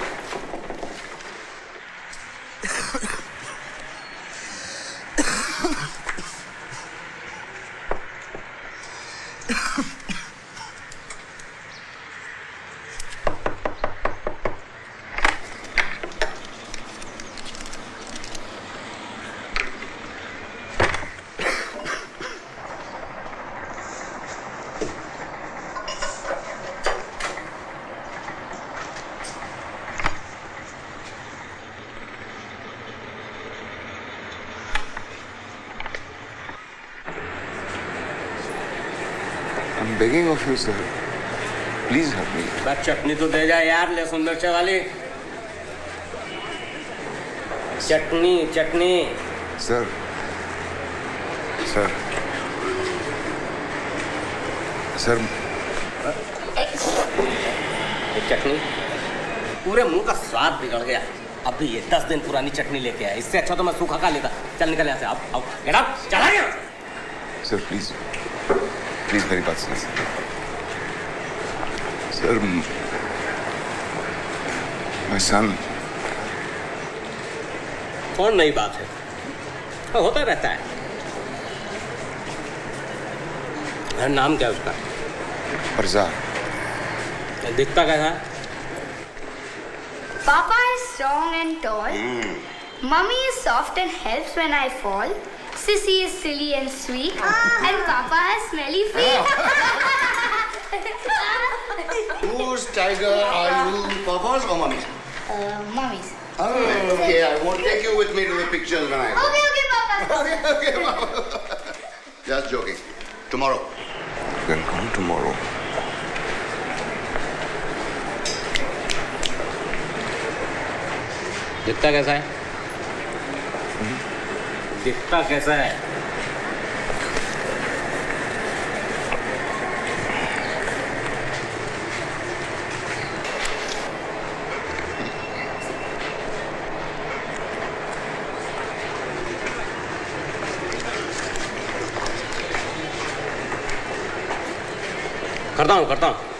I'm begging of you, sir. Please help me. बस चटनी तो दे जा यार, ले सुंदर से वाली चटनी चटनी। Sir sir sir चटनी पूरे मुंह का स्वाद बिगड़ गया। अभी ये 10 दिन पुरानी चटनी लेके आया, इससे अच्छा तो मैं सूखा खा लेता। चल निकल यहाँ से, आओ गेट आउट, चला गया। सर प्लीज प्लीज मेरी बात सुनिए सर। My son. कौन नई बात है, होता रहता है। नाम क्या है उसका? परजा। दिखता कैसा है? Papa is strong and tall. Mummy is soft and helps when I fall. Sissy is silly and sweet. And Papa has smelly feet. Whose tiger are you, Papa's or Mummy's? Mummy's. Okay, I won't take you with me to the pictures when I go. Okay, Papa. Okay, Papa. Just joking. Tomorrow. Then come tomorrow. दिखता कैसा है? दिखता कैसा है? करता हूँ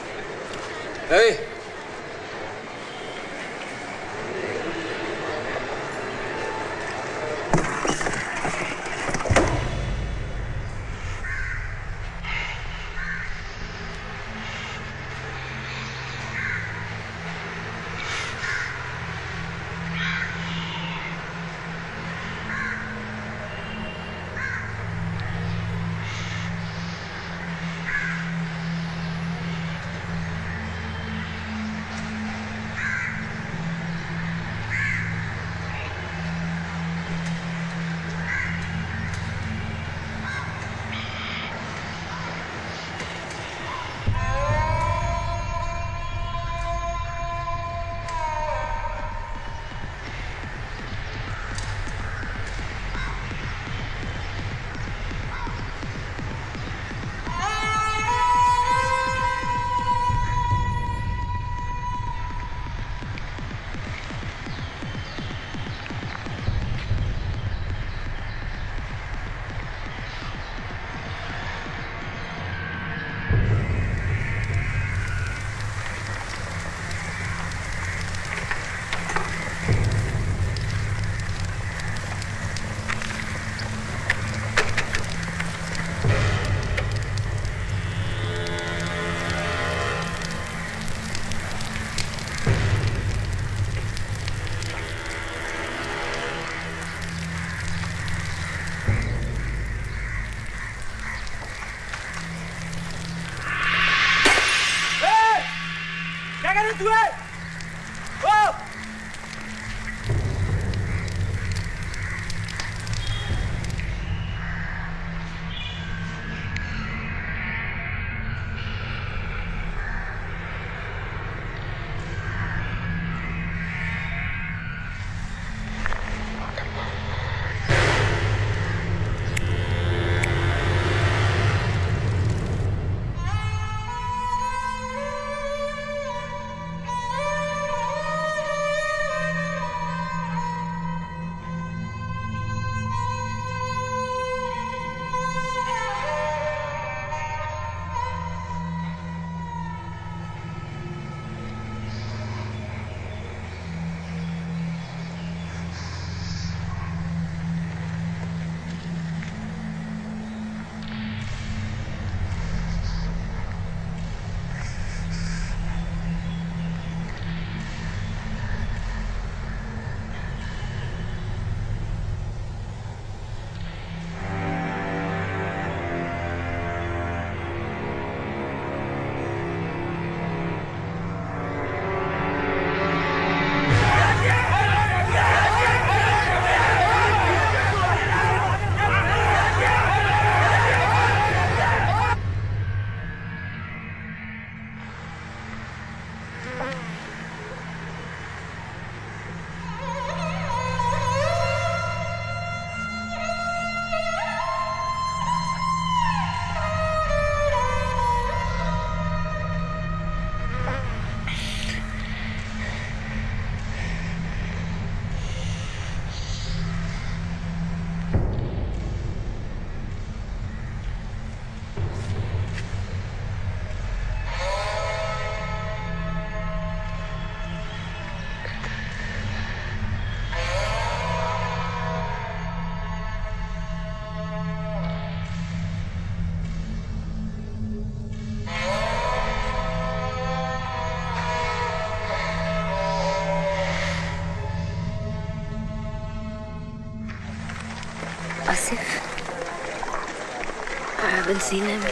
haven't seen him.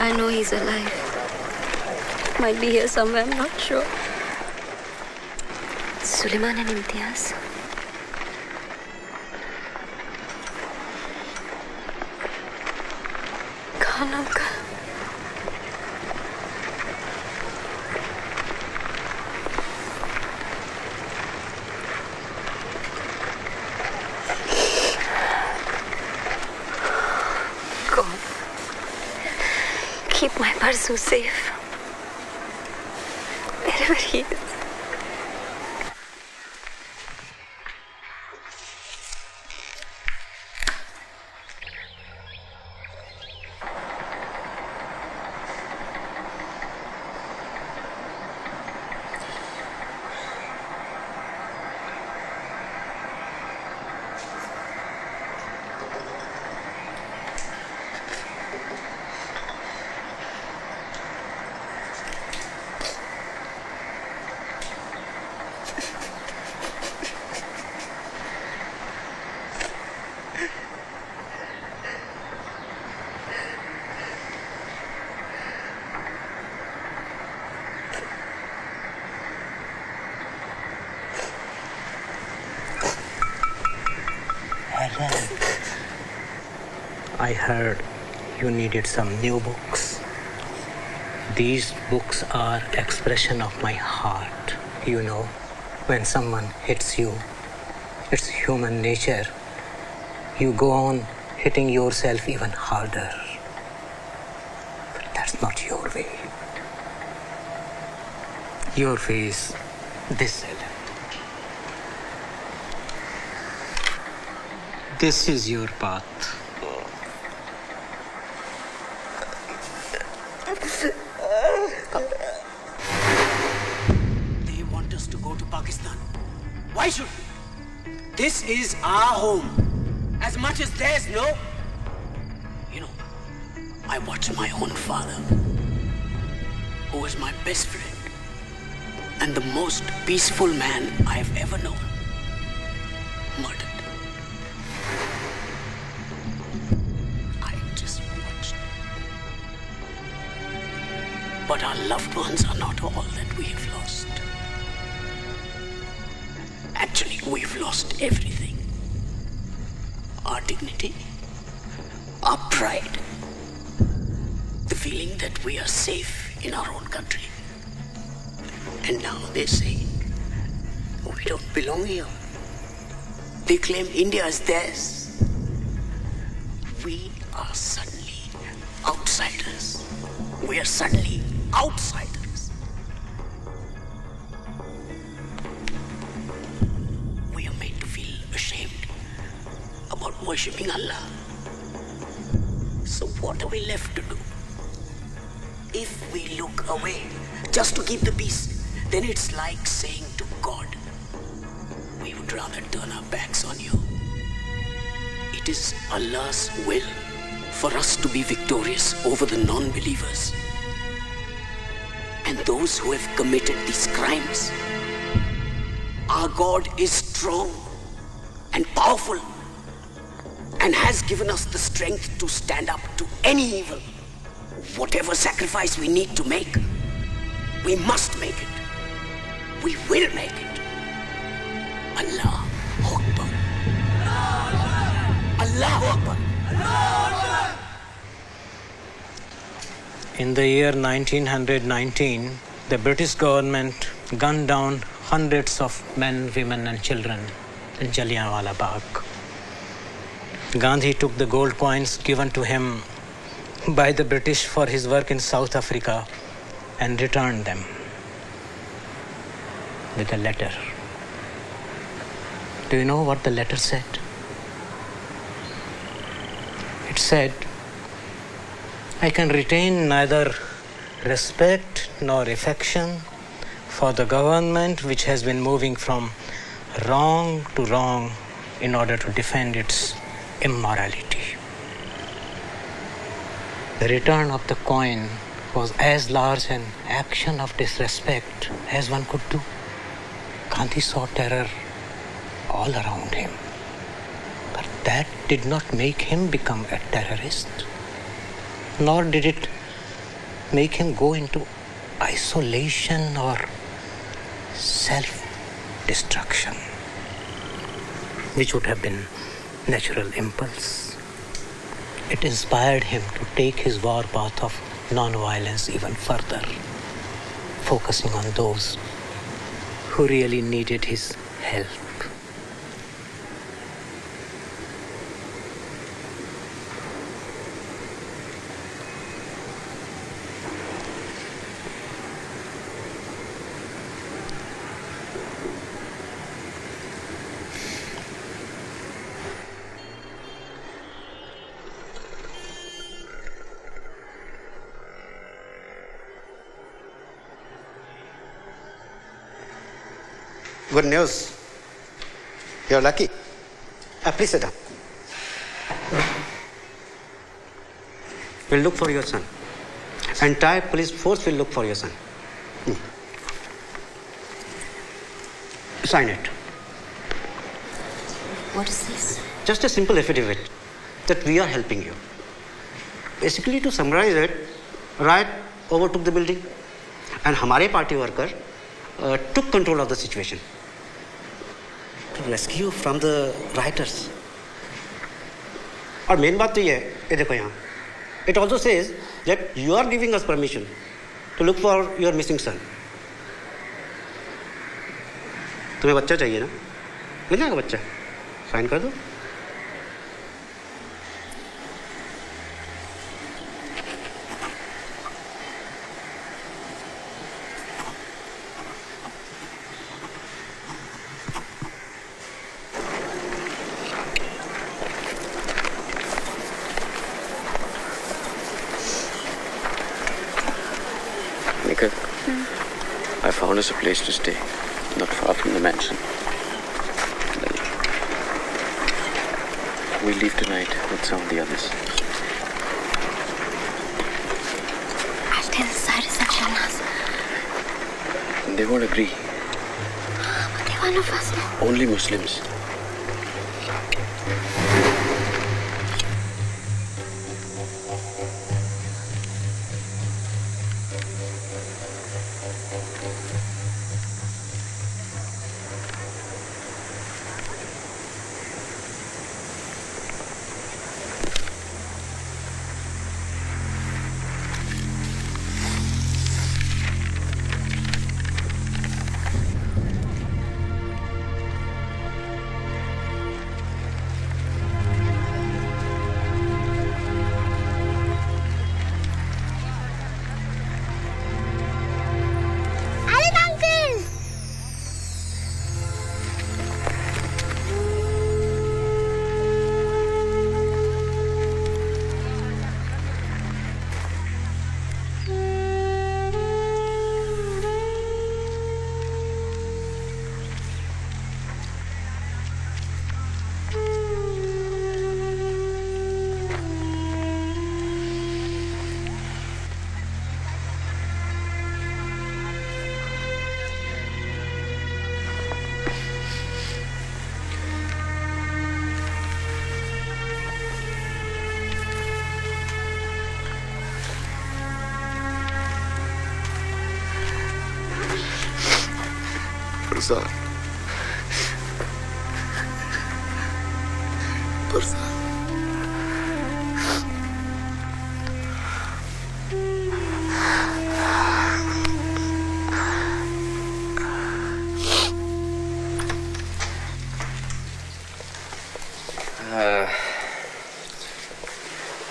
I know he's alive. Might be here somewhere, I'm not sure. Suleiman and Imtiaz. Khan uncle. God, keep my Parsu safe. Wherever he is. I heard you needed some new books. These books are expression of my heart. You know, when someone hits you, it's human nature. You go on hitting yourself even harder. But that's not your way. Your way is this, Ellen. This is your path. They want us to go to Pakistan. Why should we? This is our home. As much as theirs, no? You know, I watched my own father, who was my best friend and the most peaceful man I've ever known, murdered. But our loved ones are not all that we have lost. Actually, we've lost everything. Our dignity, our pride, the feeling that we are safe in our own country. And now they say, we don't belong here. They claim India is theirs. We are suddenly outsiders. We are suddenly outsiders. We are made to feel ashamed about worshipping Allah. So what are we left to do? If we look away just to keep the peace, then it's like saying to God, we would rather turn our backs on you. It is Allah's will for us to be victorious over the non-believers. And those who have committed these crimes. Our God is strong and powerful and has given us the strength to stand up to any evil. Whatever sacrifice we need to make, we must make it. We will make it. Allah Akbar. Allah Akbar. In the year 1919, the British government gunned down hundreds of men, women and children in Jallianwala Bagh. Gandhi took the gold coins given to him by the British for his work in South Africa and returned them with a letter. Do you know what the letter said? It said, I can retain neither respect nor affection for the government which has been moving from wrong to wrong in order to defend its immorality. The return of the coin was as large an action of disrespect as one could do. Gandhi saw terror all around him, but that did not make him become a terrorist. nor did it make him go into isolation or self-destruction, which would have been natural impulse. It inspired him to take his war path of non-violence even further, focusing on those who really needed his help. Good news. You're lucky. Please sit down. We'll look for your son. Entire police force will look for your son. Sign it. What is this? Just a simple affidavit that we are helping you. Basically, to summarize it, riot overtook the building and हमारे party worker took control of the situation to rescue from the rioters. और main बात तो ये है, ये देखो यहाँ. It also says that you are giving us permission to look for your missing son. तुम्हें बच्चा चाहिए ना? मिल जाएगा बच्चा. साइन कर दो. I found us a place to stay, not far from the mansion. We'll leave tonight with some of the others. I'll stay in the side reception house. They won't agree. But they want of us now. Only Muslims. Parzan. Parzan.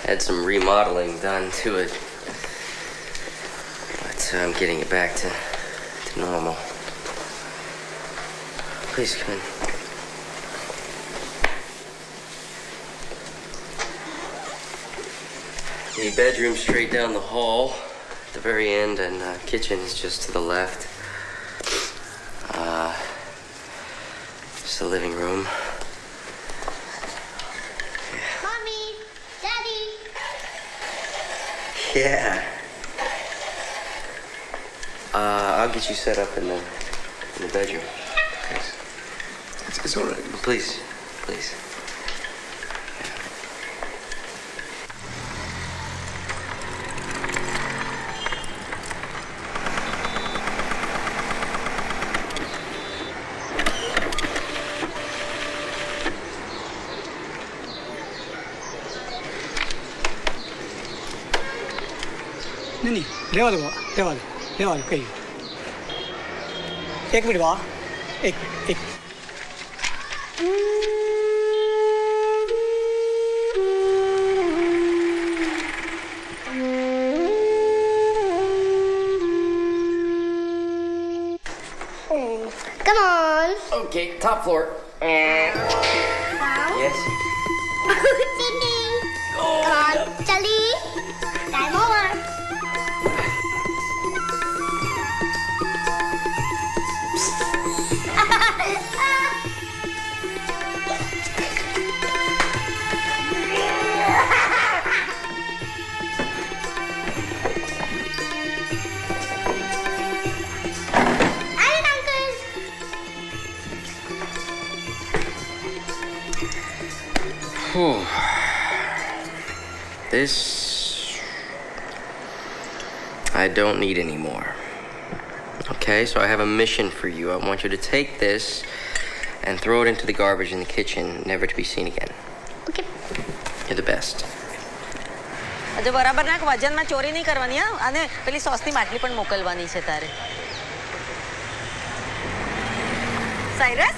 Had some remodeling done to it, but I'm getting it back to normal. Please come in. The bedroom's straight down the hall at the very end, and kitchen is just to the left. Just the living room. Mommy, Daddy. Yeah. I'll get you set up in the bedroom. It's all right. Please, please. नहीं रेवा दो कही 1 minute बा एक Come on. Okay, top floor. Yes. Come on, Charlie. Time over. This I don't need anymore. Okay, so I have a mission for you. I want you to take this and throw it into the garbage in the kitchen, never to be seen again. Okay. You're the best. આજે બરાબર ના વજનમાં ચોરી નહીં કરવાની હા અને પેલી સોસની માટલી પણ મોકલવાની છે તારે. Cyrus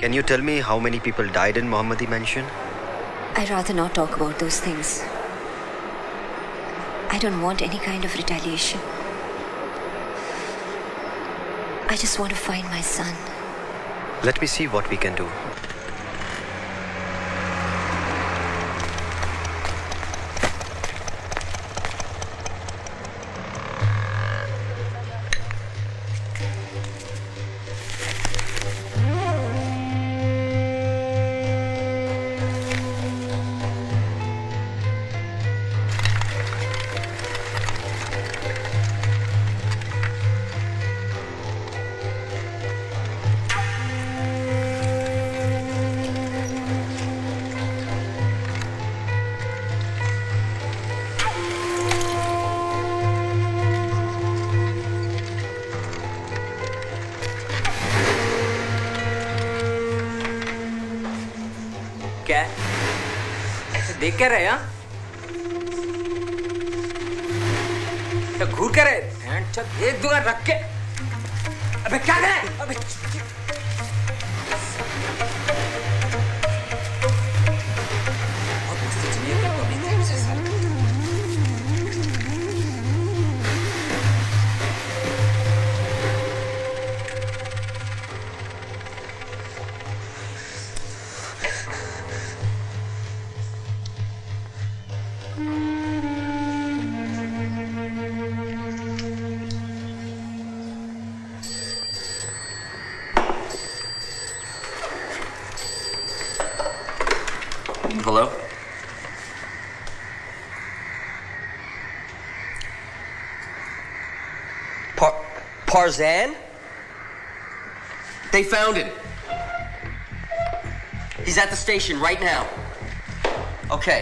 Can you tell me how many people died in Mohammadi mansion? I'd rather not talk about those things. I don't want any kind of retaliation. I just want to find my son. Let me see what we can do. क्या है? ऐसे देख क्या रहे हैं? तो घूर क्या रहे? एक दूंगा रख के। अबे क्या कर रहे हैं? अबे बहुत मस्ती चली है तो अभी तक से सारे। Hello? Parzan? They found him. He's at the station right now. Okay.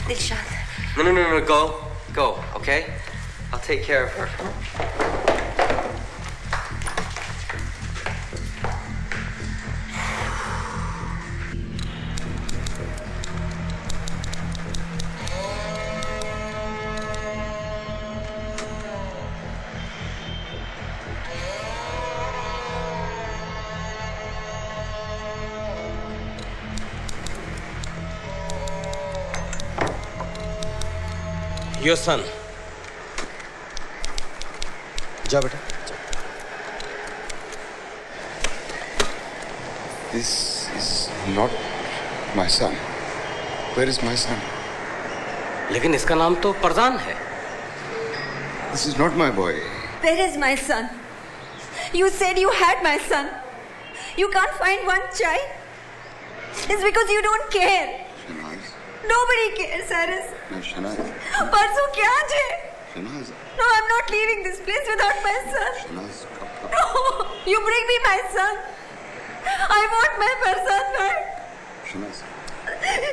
Dilshad. No, go, okay? I'll take care of her. Your son. जा बेटा. This is not my son. Where is my son? लेकिन इसका नाम तो परजान है. This is not my boy. Where is my son? You said you had my son. You can't find one child. It's because you don't care. Nobody cares, Cyrus. No, Shanaz. परसों क्या है? Shanaz. No, I'm not leaving this place without my son. Shanaz. No, you bring me my son. I want my Farzad back. Shanaz.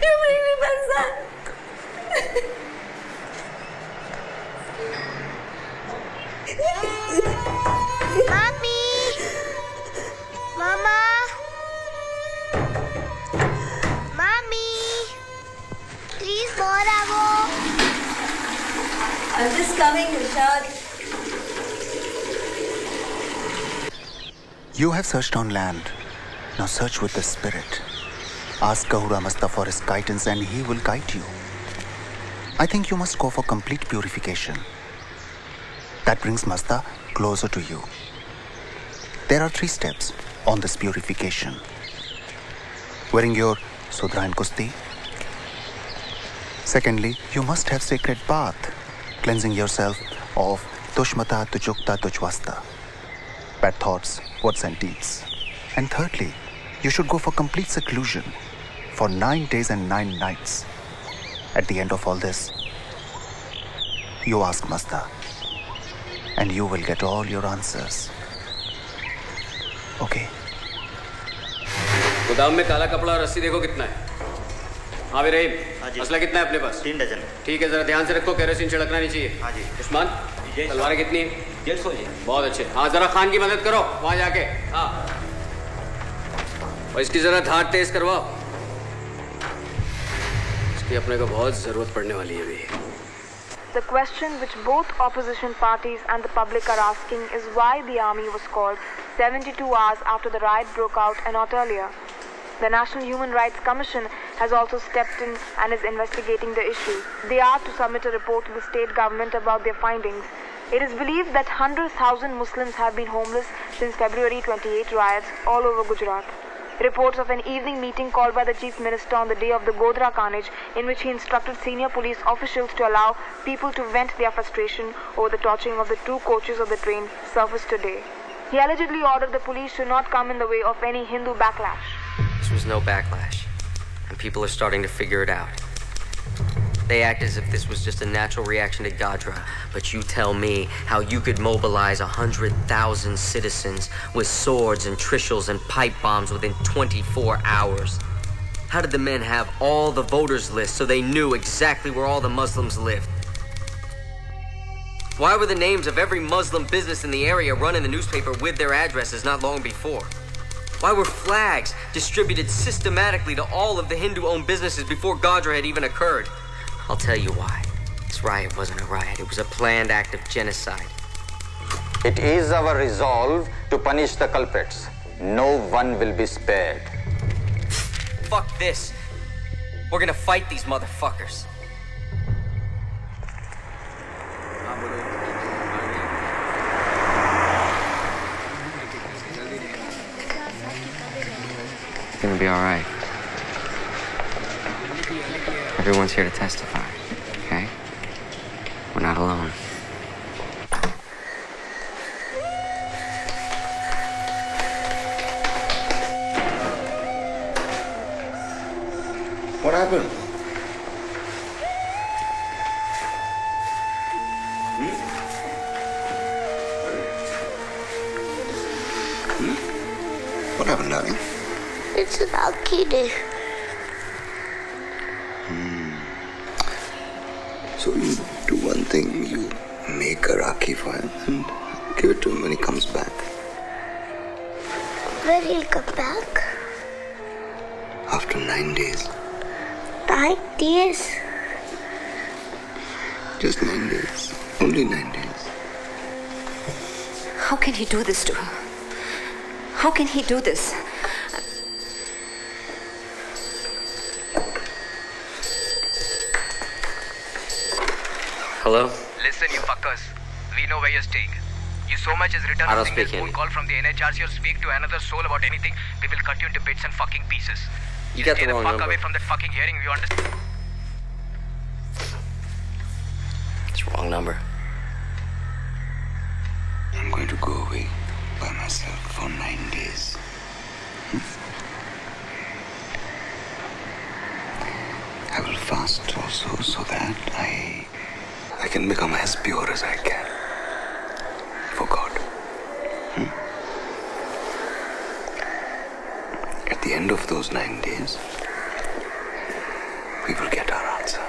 You bring me Farzad. Mommy! Mama! Mommy! Please, Boravo! I'm just coming, Rishad. You have searched on land. Now search with the spirit. Ask Ahura Mazda for his guidance and he will guide you. I think you must go for complete purification. That brings Mazda closer to you. There are 3 steps on this purification. Wearing your Sudra and Kusti. Secondly, you must have sacred bath, cleansing yourself of Tushmata, Tujukta, Tujwasta, bad thoughts, words and deeds. And thirdly, you should go for complete seclusion for 9 days and 9 nights. At the end of all this, you ask Mazda, and you will get all your answers. Okay? गोदाम में काला कपड़ा और रस्सी देखो कितना है। हाँ भी रहीम, असला कितना है अपने पास? 3 डजन। ठीक है, जरा ध्यान से रखो, केरोसिन छिड़कना नहीं चाहिए। हाँ जी। उस्मान, तलवारें कितनी है? 150 जी। बहुत अच्छे। हाँ, जरा खान की मदद करो वहाँ जाके। हाँ। और इसकी जरा धार तेज करवाओ। इसकी अपने को बहुत जरूरत पड़ने वाली है अभी। The question which both opposition parties and the public are asking is why the army was called 72 hours after the riot broke out and not earlier. The National Human Rights Commission has also stepped in and is investigating the issue. They are to submit a report to the state government about their findings. It is believed that 100,000 Muslims have been homeless since February 28 riots all over Gujarat. Reports of an evening meeting called by the Chief Minister on the day of the Godhra carnage, in which he instructed senior police officials to allow people to vent their frustration over the torching of the 2 coaches of the train, surfaced today. He allegedly ordered the police to not come in the way of any Hindu backlash. This was no backlash, and people are starting to figure it out. They act as if this was just a natural reaction to Godhra, but you tell me how you could mobilize 100,000 citizens with swords and trishles and pipe bombs within 24 hours. How did the men have all the voters lists so they knew exactly where all the Muslims lived? Why were the names of every Muslim business in the area run in the newspaper with their addresses not long before? Why were flags distributed systematically to all of the Hindu-owned businesses before Godhra had even occurred? I'll tell you why. This riot wasn't a riot. It was a planned act of genocide. It is our resolve to punish the culprits. No one will be spared. Fuck this. We're gonna fight these motherfuckers. It's gonna be all right. Everyone's here to testify, okay? We're not alone. What happened? What happened, darling? It's a lucky day. So you do one thing, you make a Rakhi for him and give it to him when he comes back. When he'll come back? After 9 days. 9 days? Just 9 days. Only 9 days. How can he do this to her? How can he do this? Hello? Listen, you fuckers. We know where you're staying. You so much as return I a don't single speak phone Hindi. call from the NHRC or speak to another soul about anything, we will cut you into bits and fucking pieces. You Just got stay the the wrong fuck number. away from that fucking hearing, you understand? It's wrong number. I'm going to go away by myself for 9 days. I will fast also so that I can become as pure as I can for God. At the end of those 9 days, we will get our answer.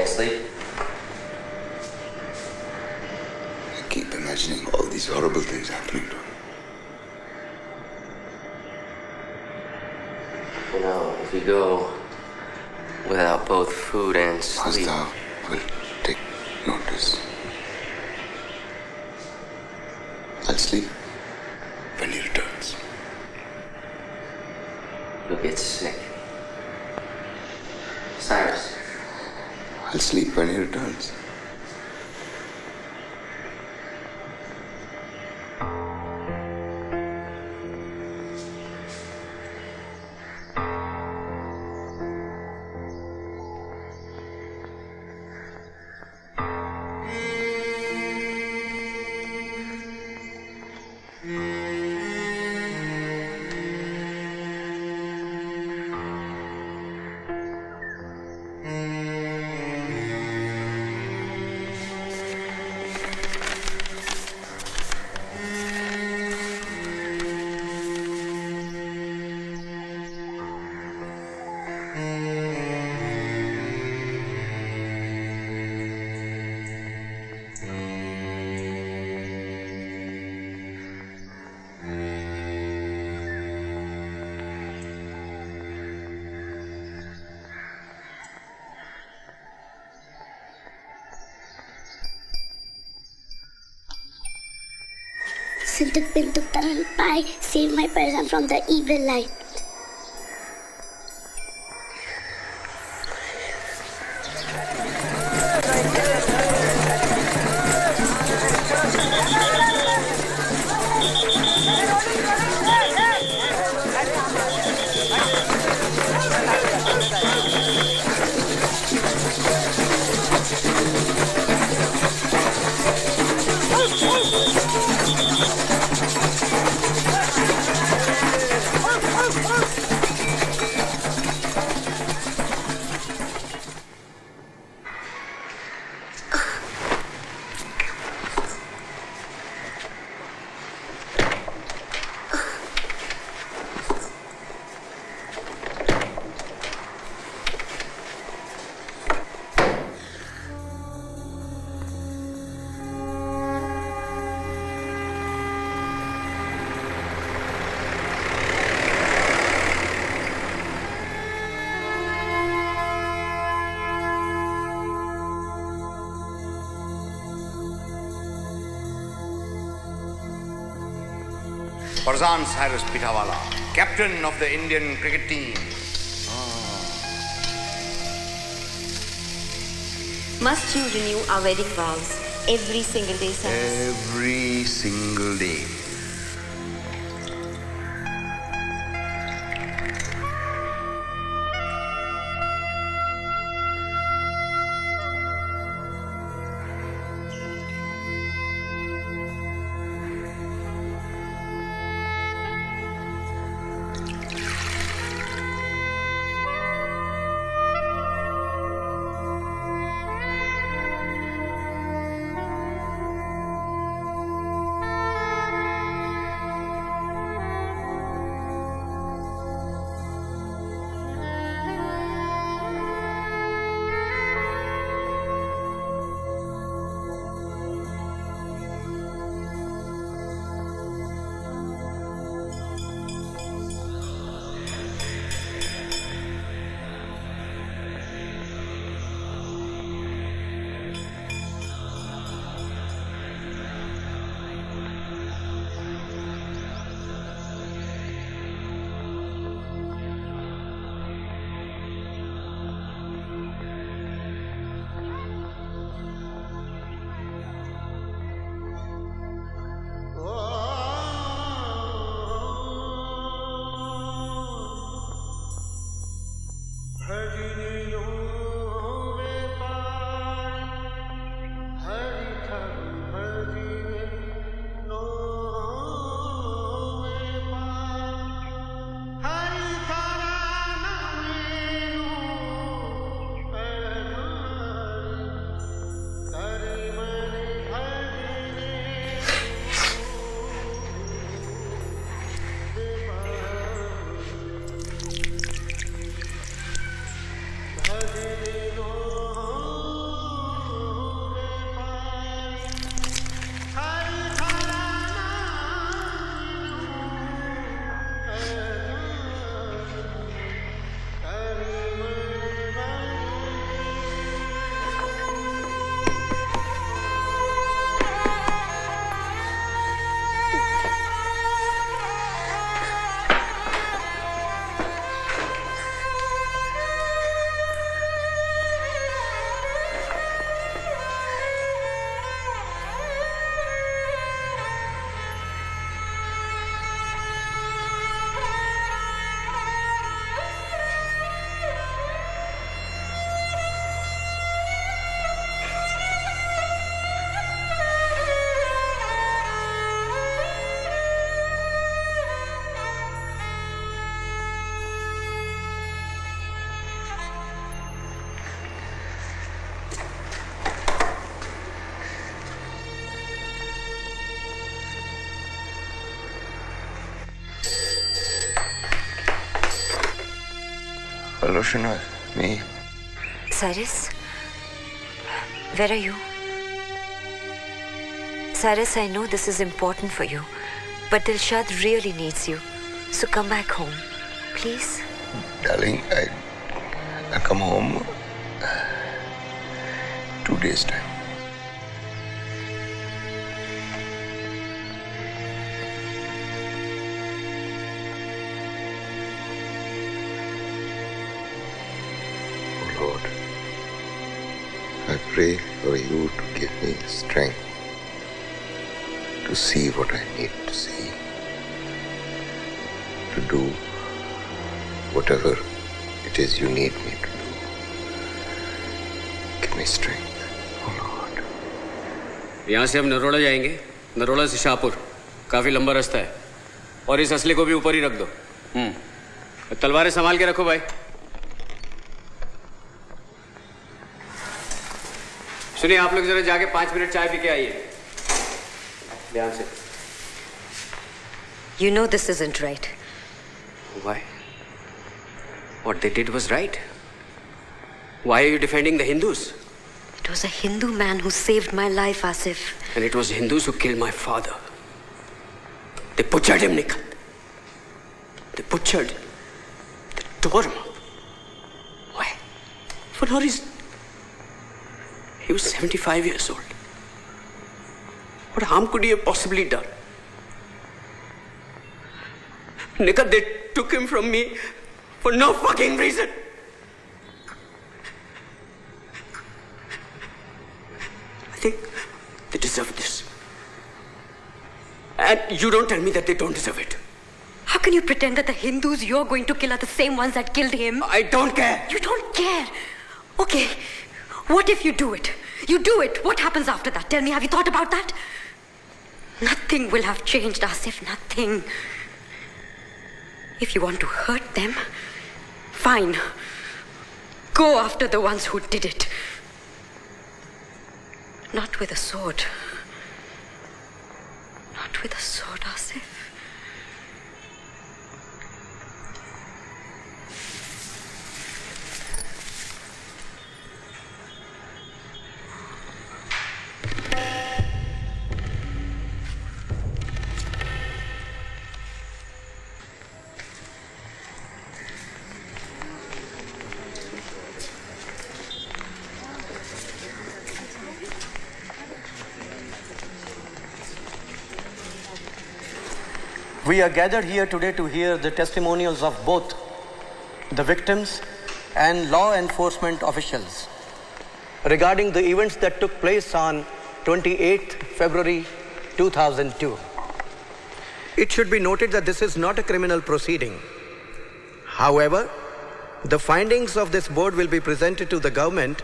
Sleep. I keep imagining all these horrible things happening to him. You know, if we go without both food and sleep... Master will take notice. I'll sleep when he returns. You'll get sick. Cyrus. I'll sleep when he returns. Sintuk Pintuk Taral Pai, save my person from the evil light. Parzan Cyrus Pitawala, captain of the Indian cricket team. Must you renew our wedding vows every single day, Cyrus? Every single day. Hello, Shana. Me. Cyrus? Where are you? Cyrus, I know this is important for you, but Dilshad really needs you. So come back home, please. Darling, I come home 2 days' time. Oh Lord, I pray for you to give me strength to see what I need to see, to do whatever it is you need me to do. Give me strength. यहाँ से हम नरोड़ा जाएंगे, नरोड़ा से शाहपुर, काफी लंबा रास्ता है, और इस असले को भी ऊपर ही रख दो। तलवारें संभाल के रखो भाई। सुनिए, आप लोग जरा जाके 5 मिनट चाय पी के आइए। ध्यान से। You know this isn't right. Why? What they did was right. Why are you defending the Hindus? It was a Hindu man who saved my life, Asif. And it was Hindus who killed my father. They butchered him, Nikhil. They butchered him. They tore him up. Why? For no reason. He was 75 years old. What harm could he have possibly done? Nikhil, they took him from me for no fucking reason. I think they deserve this. And you don't tell me that they don't deserve it. How can you pretend that the Hindus you're going to kill are the same ones that killed him? I don't care. You don't care? Okay. What if you do it? You do it. What happens after that? Tell me, have you thought about that? Nothing will have changed, Asif. Nothing. If you want to hurt them, fine. Go after the ones who did it. Not with a sword. Not with a sword, Asif. We are gathered here today to hear the testimonials of both the victims and law enforcement officials regarding the events that took place on 28th February 2002. It should be noted that this is not a criminal proceeding. However, the findings of this board will be presented to the government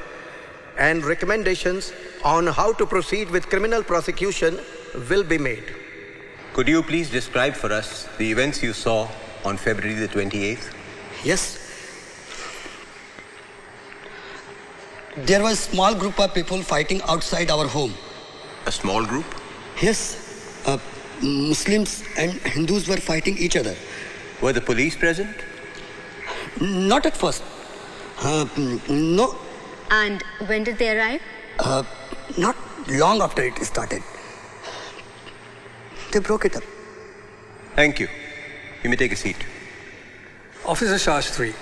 and recommendations on how to proceed with criminal prosecution will be made. Could you please describe for us the events you saw on February the 28th? Yes. There was a small group of people fighting outside our home. A small group? Yes. Muslims and Hindus were fighting each other. Were the police present? Not at first. No. And when did they arrive? Not long after it started. They broke it up. Thank you. You may take a seat. Officer Shastri,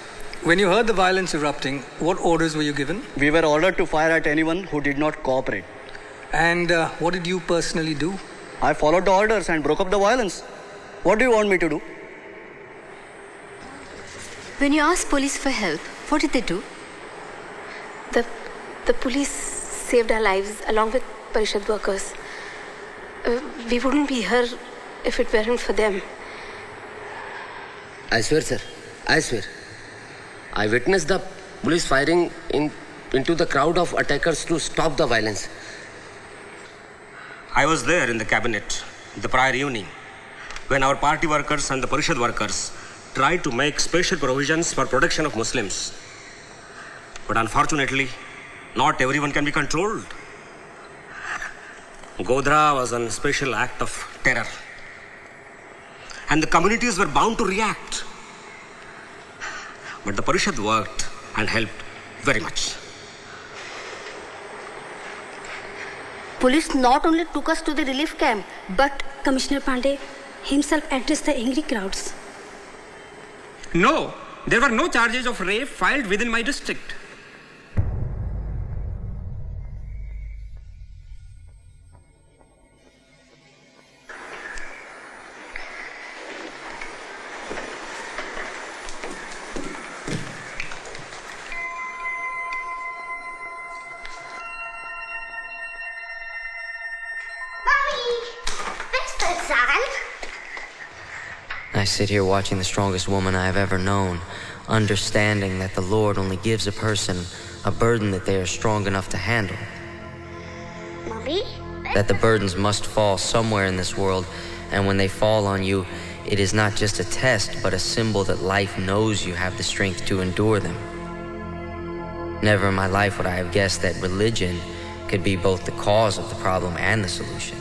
when you heard the violence erupting, what orders were you given? We were ordered to fire at anyone who did not cooperate. And what did you personally do? I followed the orders and broke up the violence. What do you want me to do? When you asked police for help, what did they do? The police saved our lives along with Parishad workers. We wouldn't be here if it weren't for them. I swear, sir. I swear. I witnessed the police firing into the crowd of attackers to stop the violence. I was there in the cabinet the prior evening when our party workers and the Parishad workers tried to make special provisions for protection of Muslims. But unfortunately, not everyone can be controlled. Godhra was a special act of terror. And the communities were bound to react. But the Parishad worked and helped very much. Police not only took us to the relief camp, but Commissioner Pandey himself addressed the angry crowds. No, there were no charges of rape filed within my district. I sit here watching the strongest woman I have ever known, understanding that the Lord only gives a person a burden that they are strong enough to handle. Mommy? That the burdens must fall somewhere in this world, and when they fall on you, it is not just a test, but a symbol that life knows you have the strength to endure them. Never in my life would I have guessed that religion could be both the cause of the problem and the solution.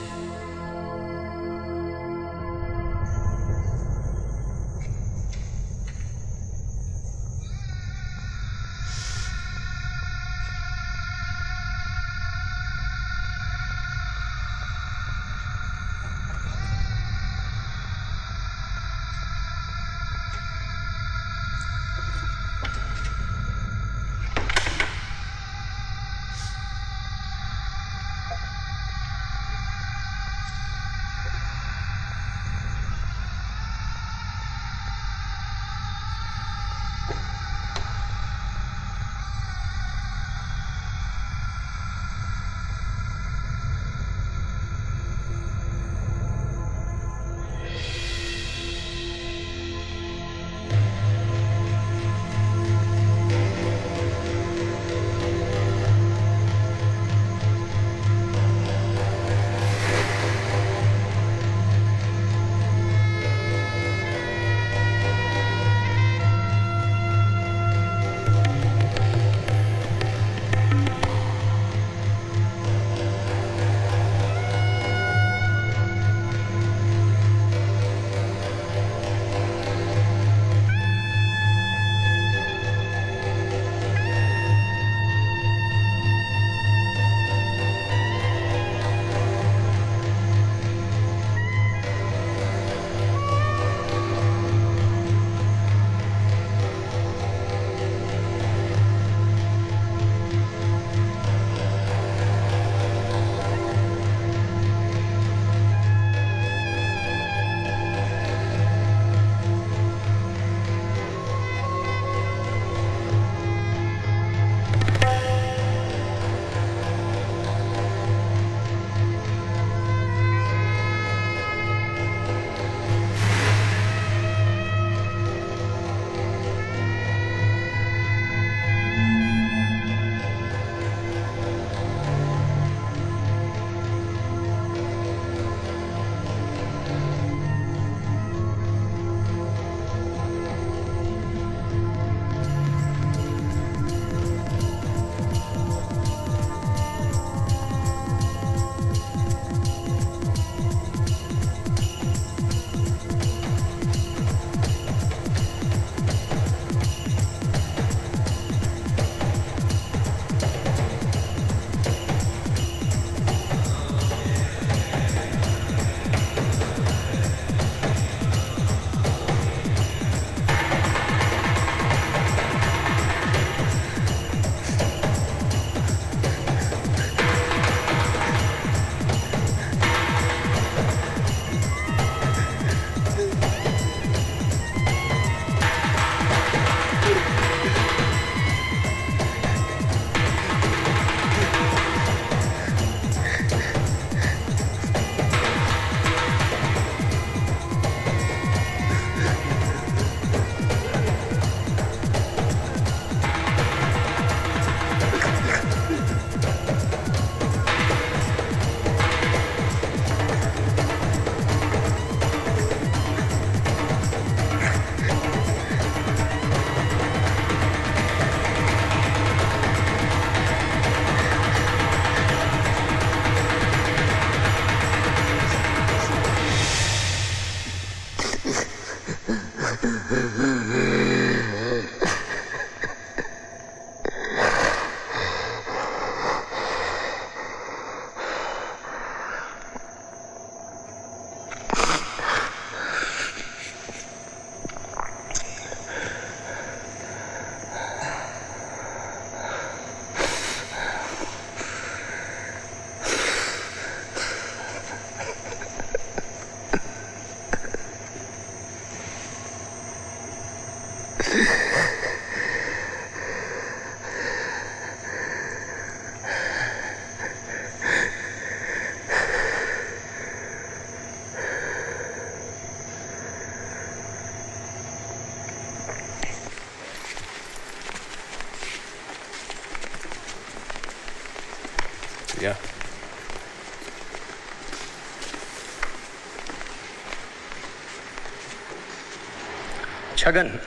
Chhagan,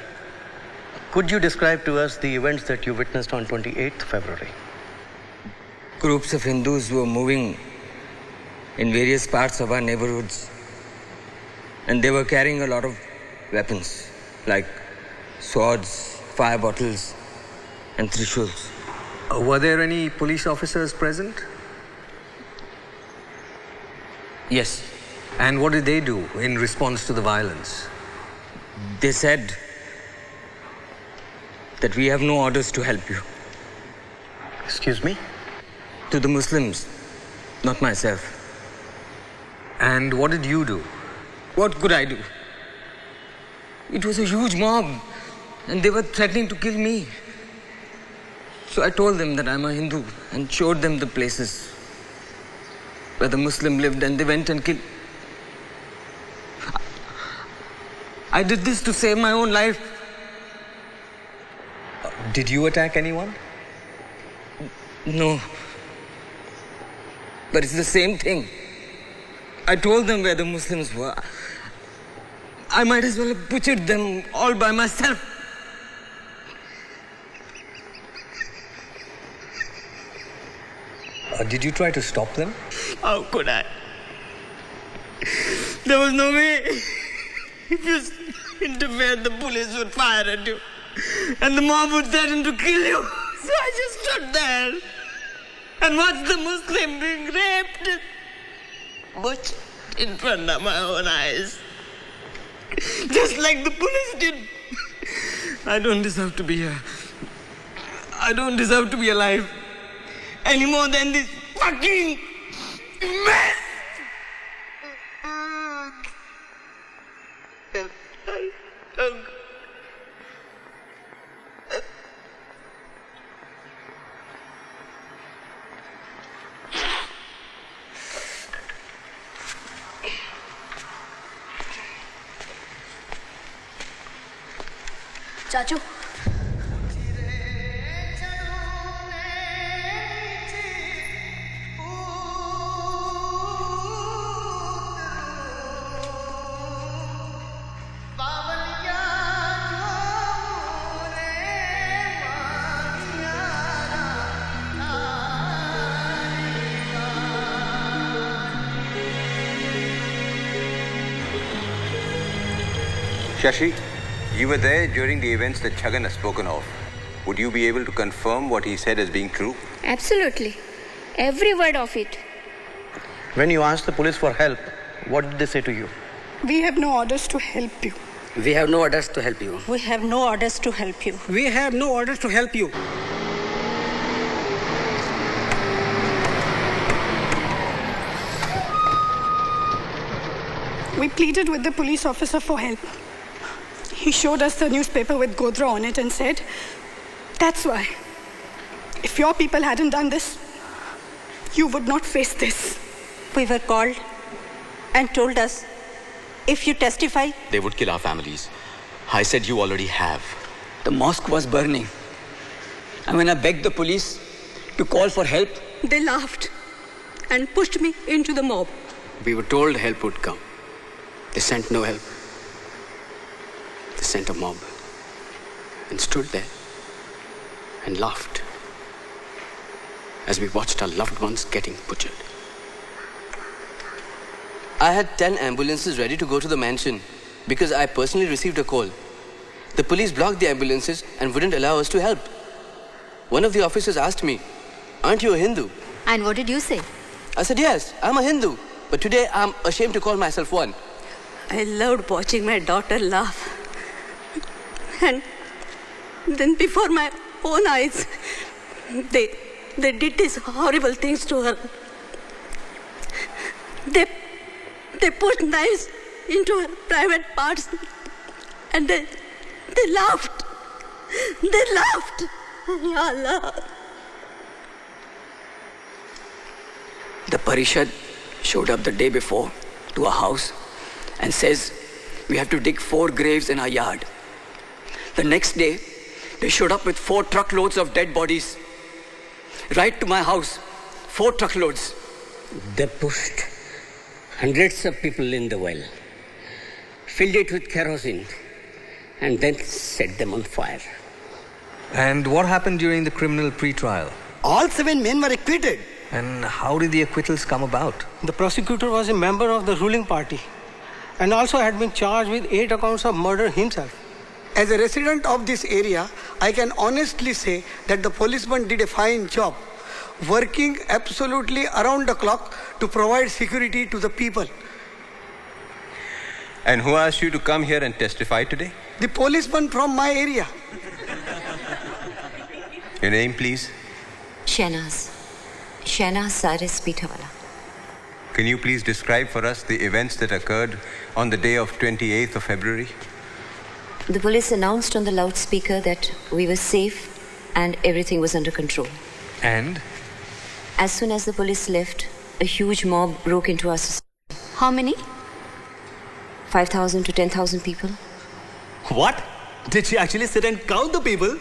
could you describe to us the events that you witnessed on 28th February? Groups of Hindus were moving in various parts of our neighborhoods, and they were carrying a lot of weapons like swords, fire bottles, and trishuls. Were there any police officers present? Yes. And what did they do in response to the violence? They said that we have no orders to help you. Excuse me? To the Muslims, not myself. And what did you do? What could I do? It was a huge mob, and they were threatening to kill me. So I told them that I'm a Hindu and showed them the places where the Muslim lived, and they went and killed. I did this to save my own life. Did you attack anyone? No. But it's the same thing. I told them where the Muslims were. I might as well have butchered them all by myself. Did you try to stop them? How could I? There was no way. If you interfered, the police would fire at you. And the mob would threaten to kill you. So I just stood there and watched the Muslim being raped, butchered in front of my own eyes. Just like the police did. I don't deserve to be here. I don't deserve to be alive. Any more than this fucking mess. Chachu. Shashi, you were there during the events that Chhagan has spoken of. Would you be able to confirm what he said as being true? Absolutely. Every word of it. When you asked the police for help, what did they say to you? We have no orders to help you. We have no orders to help you. We have no orders to help you. We have no orders to help you. We pleaded with the police officer for help. He showed us the newspaper with Godhra on it and said, that's why. If your people hadn't done this, you would not face this. We were called and told us, if you testify, they would kill our families. I said you already have. The mosque was burning. And when I begged the police to call for help, they laughed and pushed me into the mob. We were told help would come. They sent no help. They sent a mob and stood there and laughed as we watched our loved ones getting butchered. I had 10 ambulances ready to go to the mansion because I personally received a call. The police blocked the ambulances and wouldn't allow us to help. One of the officers asked me, "Aren't you a Hindu?" And what did you say? I said, "Yes, I'm a Hindu, but today I'm ashamed to call myself one." I loved watching my daughter laugh. And then before my own eyes, they did these horrible things to her. They put knives into her private parts and they laughed. They laughed. Ya Allah. The Parishad showed up the day before to our house and says we have to dig 4 graves in our yard. The next day, they showed up with 4 truckloads of dead bodies. Right to my house, 4 truckloads. They pushed hundreds of people in the well, filled it with kerosene, and then set them on fire. And what happened during the criminal pre-trial? All 7 men were acquitted. And how did the acquittals come about? The prosecutor was a member of the ruling party and also had been charged with 8 accounts of murder himself. As a resident of this area, I can honestly say that the policemen did a fine job, working absolutely around the clock to provide security to the people. And who asked you to come here and testify today? The policeman from my area. Your name, please? Shehnaz Saris Pitawala. Can you please describe for us the events that occurred on the day of 28th of February? The police announced on the loudspeaker that we were safe and everything was under control. And? As soon as the police left, a huge mob broke into our society. How many? 5,000 to 10,000 people. What? Did she actually sit and count the people?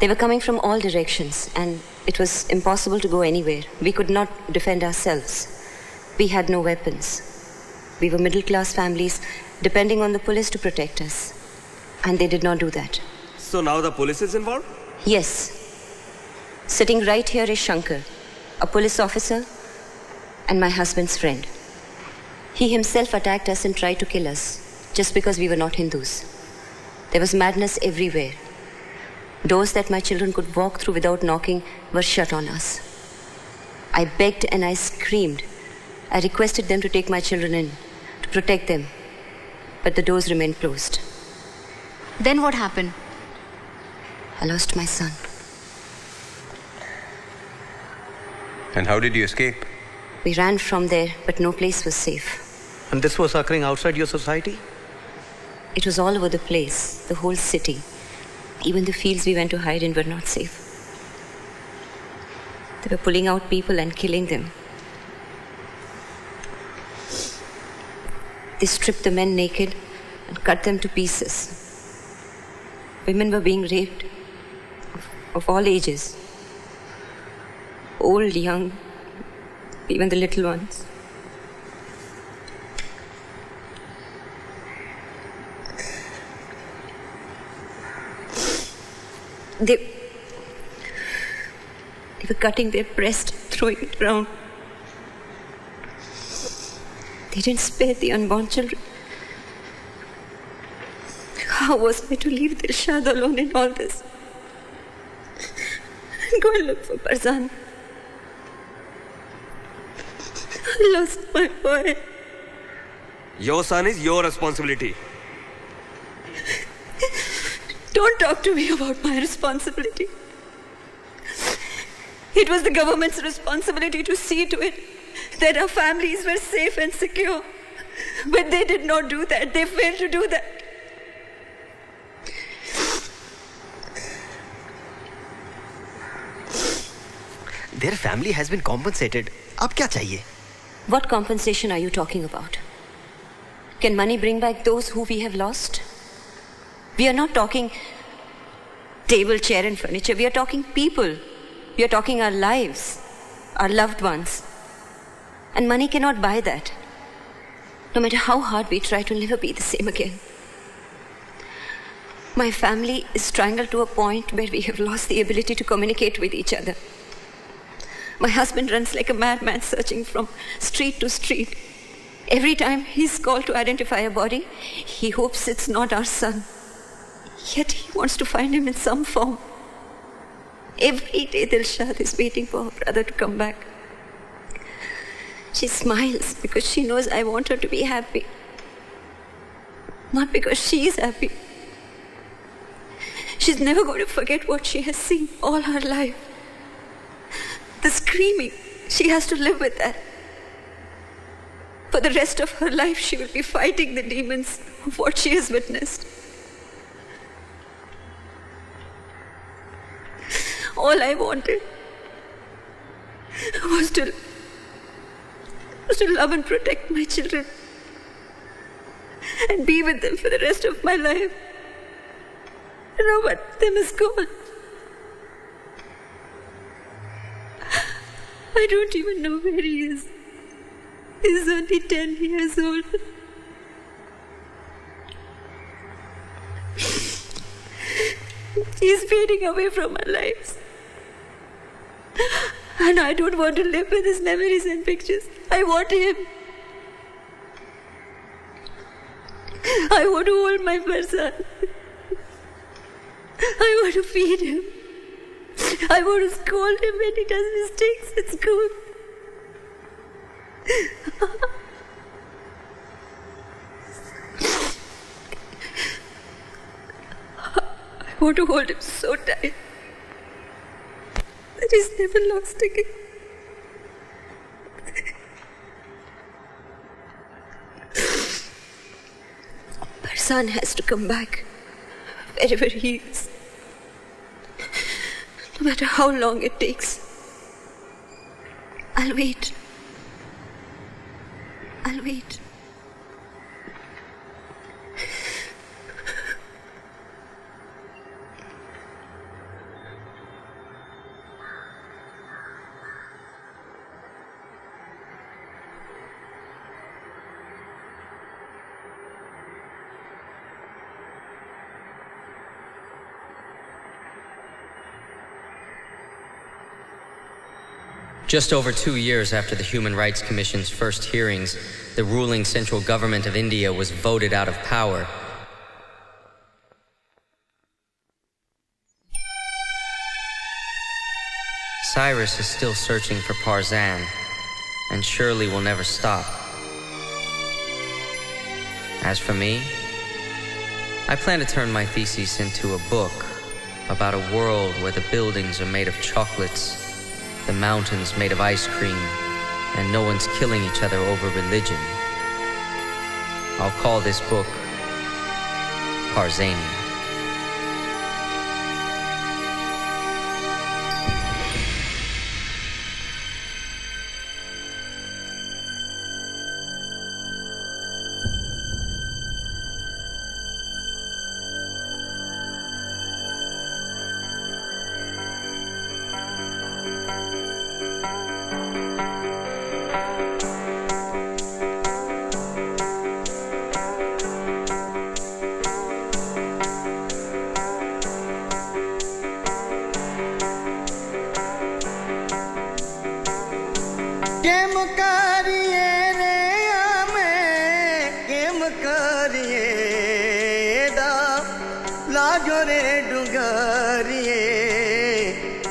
They were coming from all directions and it was impossible to go anywhere. We could not defend ourselves. We had no weapons. We were middle-class families depending on the police to protect us. And they did not do that. So now the police is involved? Yes. Sitting right here is Shankar, a police officer and my husband's friend. He himself attacked us and tried to kill us just because we were not Hindus. There was madness everywhere. Doors that my children could walk through without knocking were shut on us. I begged and I screamed. I requested them to take my children in, to protect them. But the doors remained closed. Then what happened? I lost my son. And how did you escape? We ran from there, but no place was safe. And this was occurring outside your society? It was all over the place, the whole city. Even the fields we went to hide in were not safe. They were pulling out people and killing them. They stripped the men naked and cut them to pieces. Women were being raped of all ages. Old, young, even the little ones. They were cutting their breast, throwing it around. They didn't spare the unborn children. How was I to leave Dilshad alone in all this? And go and look for Parzania. I lost my boy. Your son is your responsibility. Don't talk to me about my responsibility. It was the government's responsibility to see to it that our families were safe and secure. But they did not do that. They failed to do that. Their family has been compensated. Ab kya chahiye? What compensation are you talking about? Can money bring back those who we have lost? We are not talking table, chair and furniture. We are talking people. We are talking our lives, our loved ones. And money cannot buy that. No matter how hard we try, to never be the same again. My family is strangled to a point where we have lost the ability to communicate with each other. My husband runs like a madman searching from street to street. Every time he's called to identify a body, he hopes it's not our son. Yet he wants to find him in some form. Every day Dilshad is waiting for her brother to come back. She smiles because she knows I want her to be happy. Not because she is happy. She's never going to forget what she has seen all her life. The screaming, she has to live with that. For the rest of her life, she will be fighting the demons of what she has witnessed. All I wanted was to love and protect my children and be with them for the rest of my life. And now one of them is gone. I don't even know where he is. He's only 10 years old. He's fading away from our lives. And I don't want to live with his memories and pictures. I want him. I want to hold my Parzan. I want to feed him. I want to scold him when he does mistakes at school. I want to hold him so tight that he's never lost again. Parzan has to come back wherever he is. No matter how long it takes. I'll wait. I'll wait. Just over 2 years after the Human Rights Commission's first hearings, the ruling central government of India was voted out of power. Cyrus is still searching for Parzan, and surely will never stop. As for me, I plan to turn my thesis into a book about a world where the buildings are made of chocolates, the mountains made of ice cream, and no one's killing each other over religion. I'll call this book Parzania.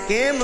Game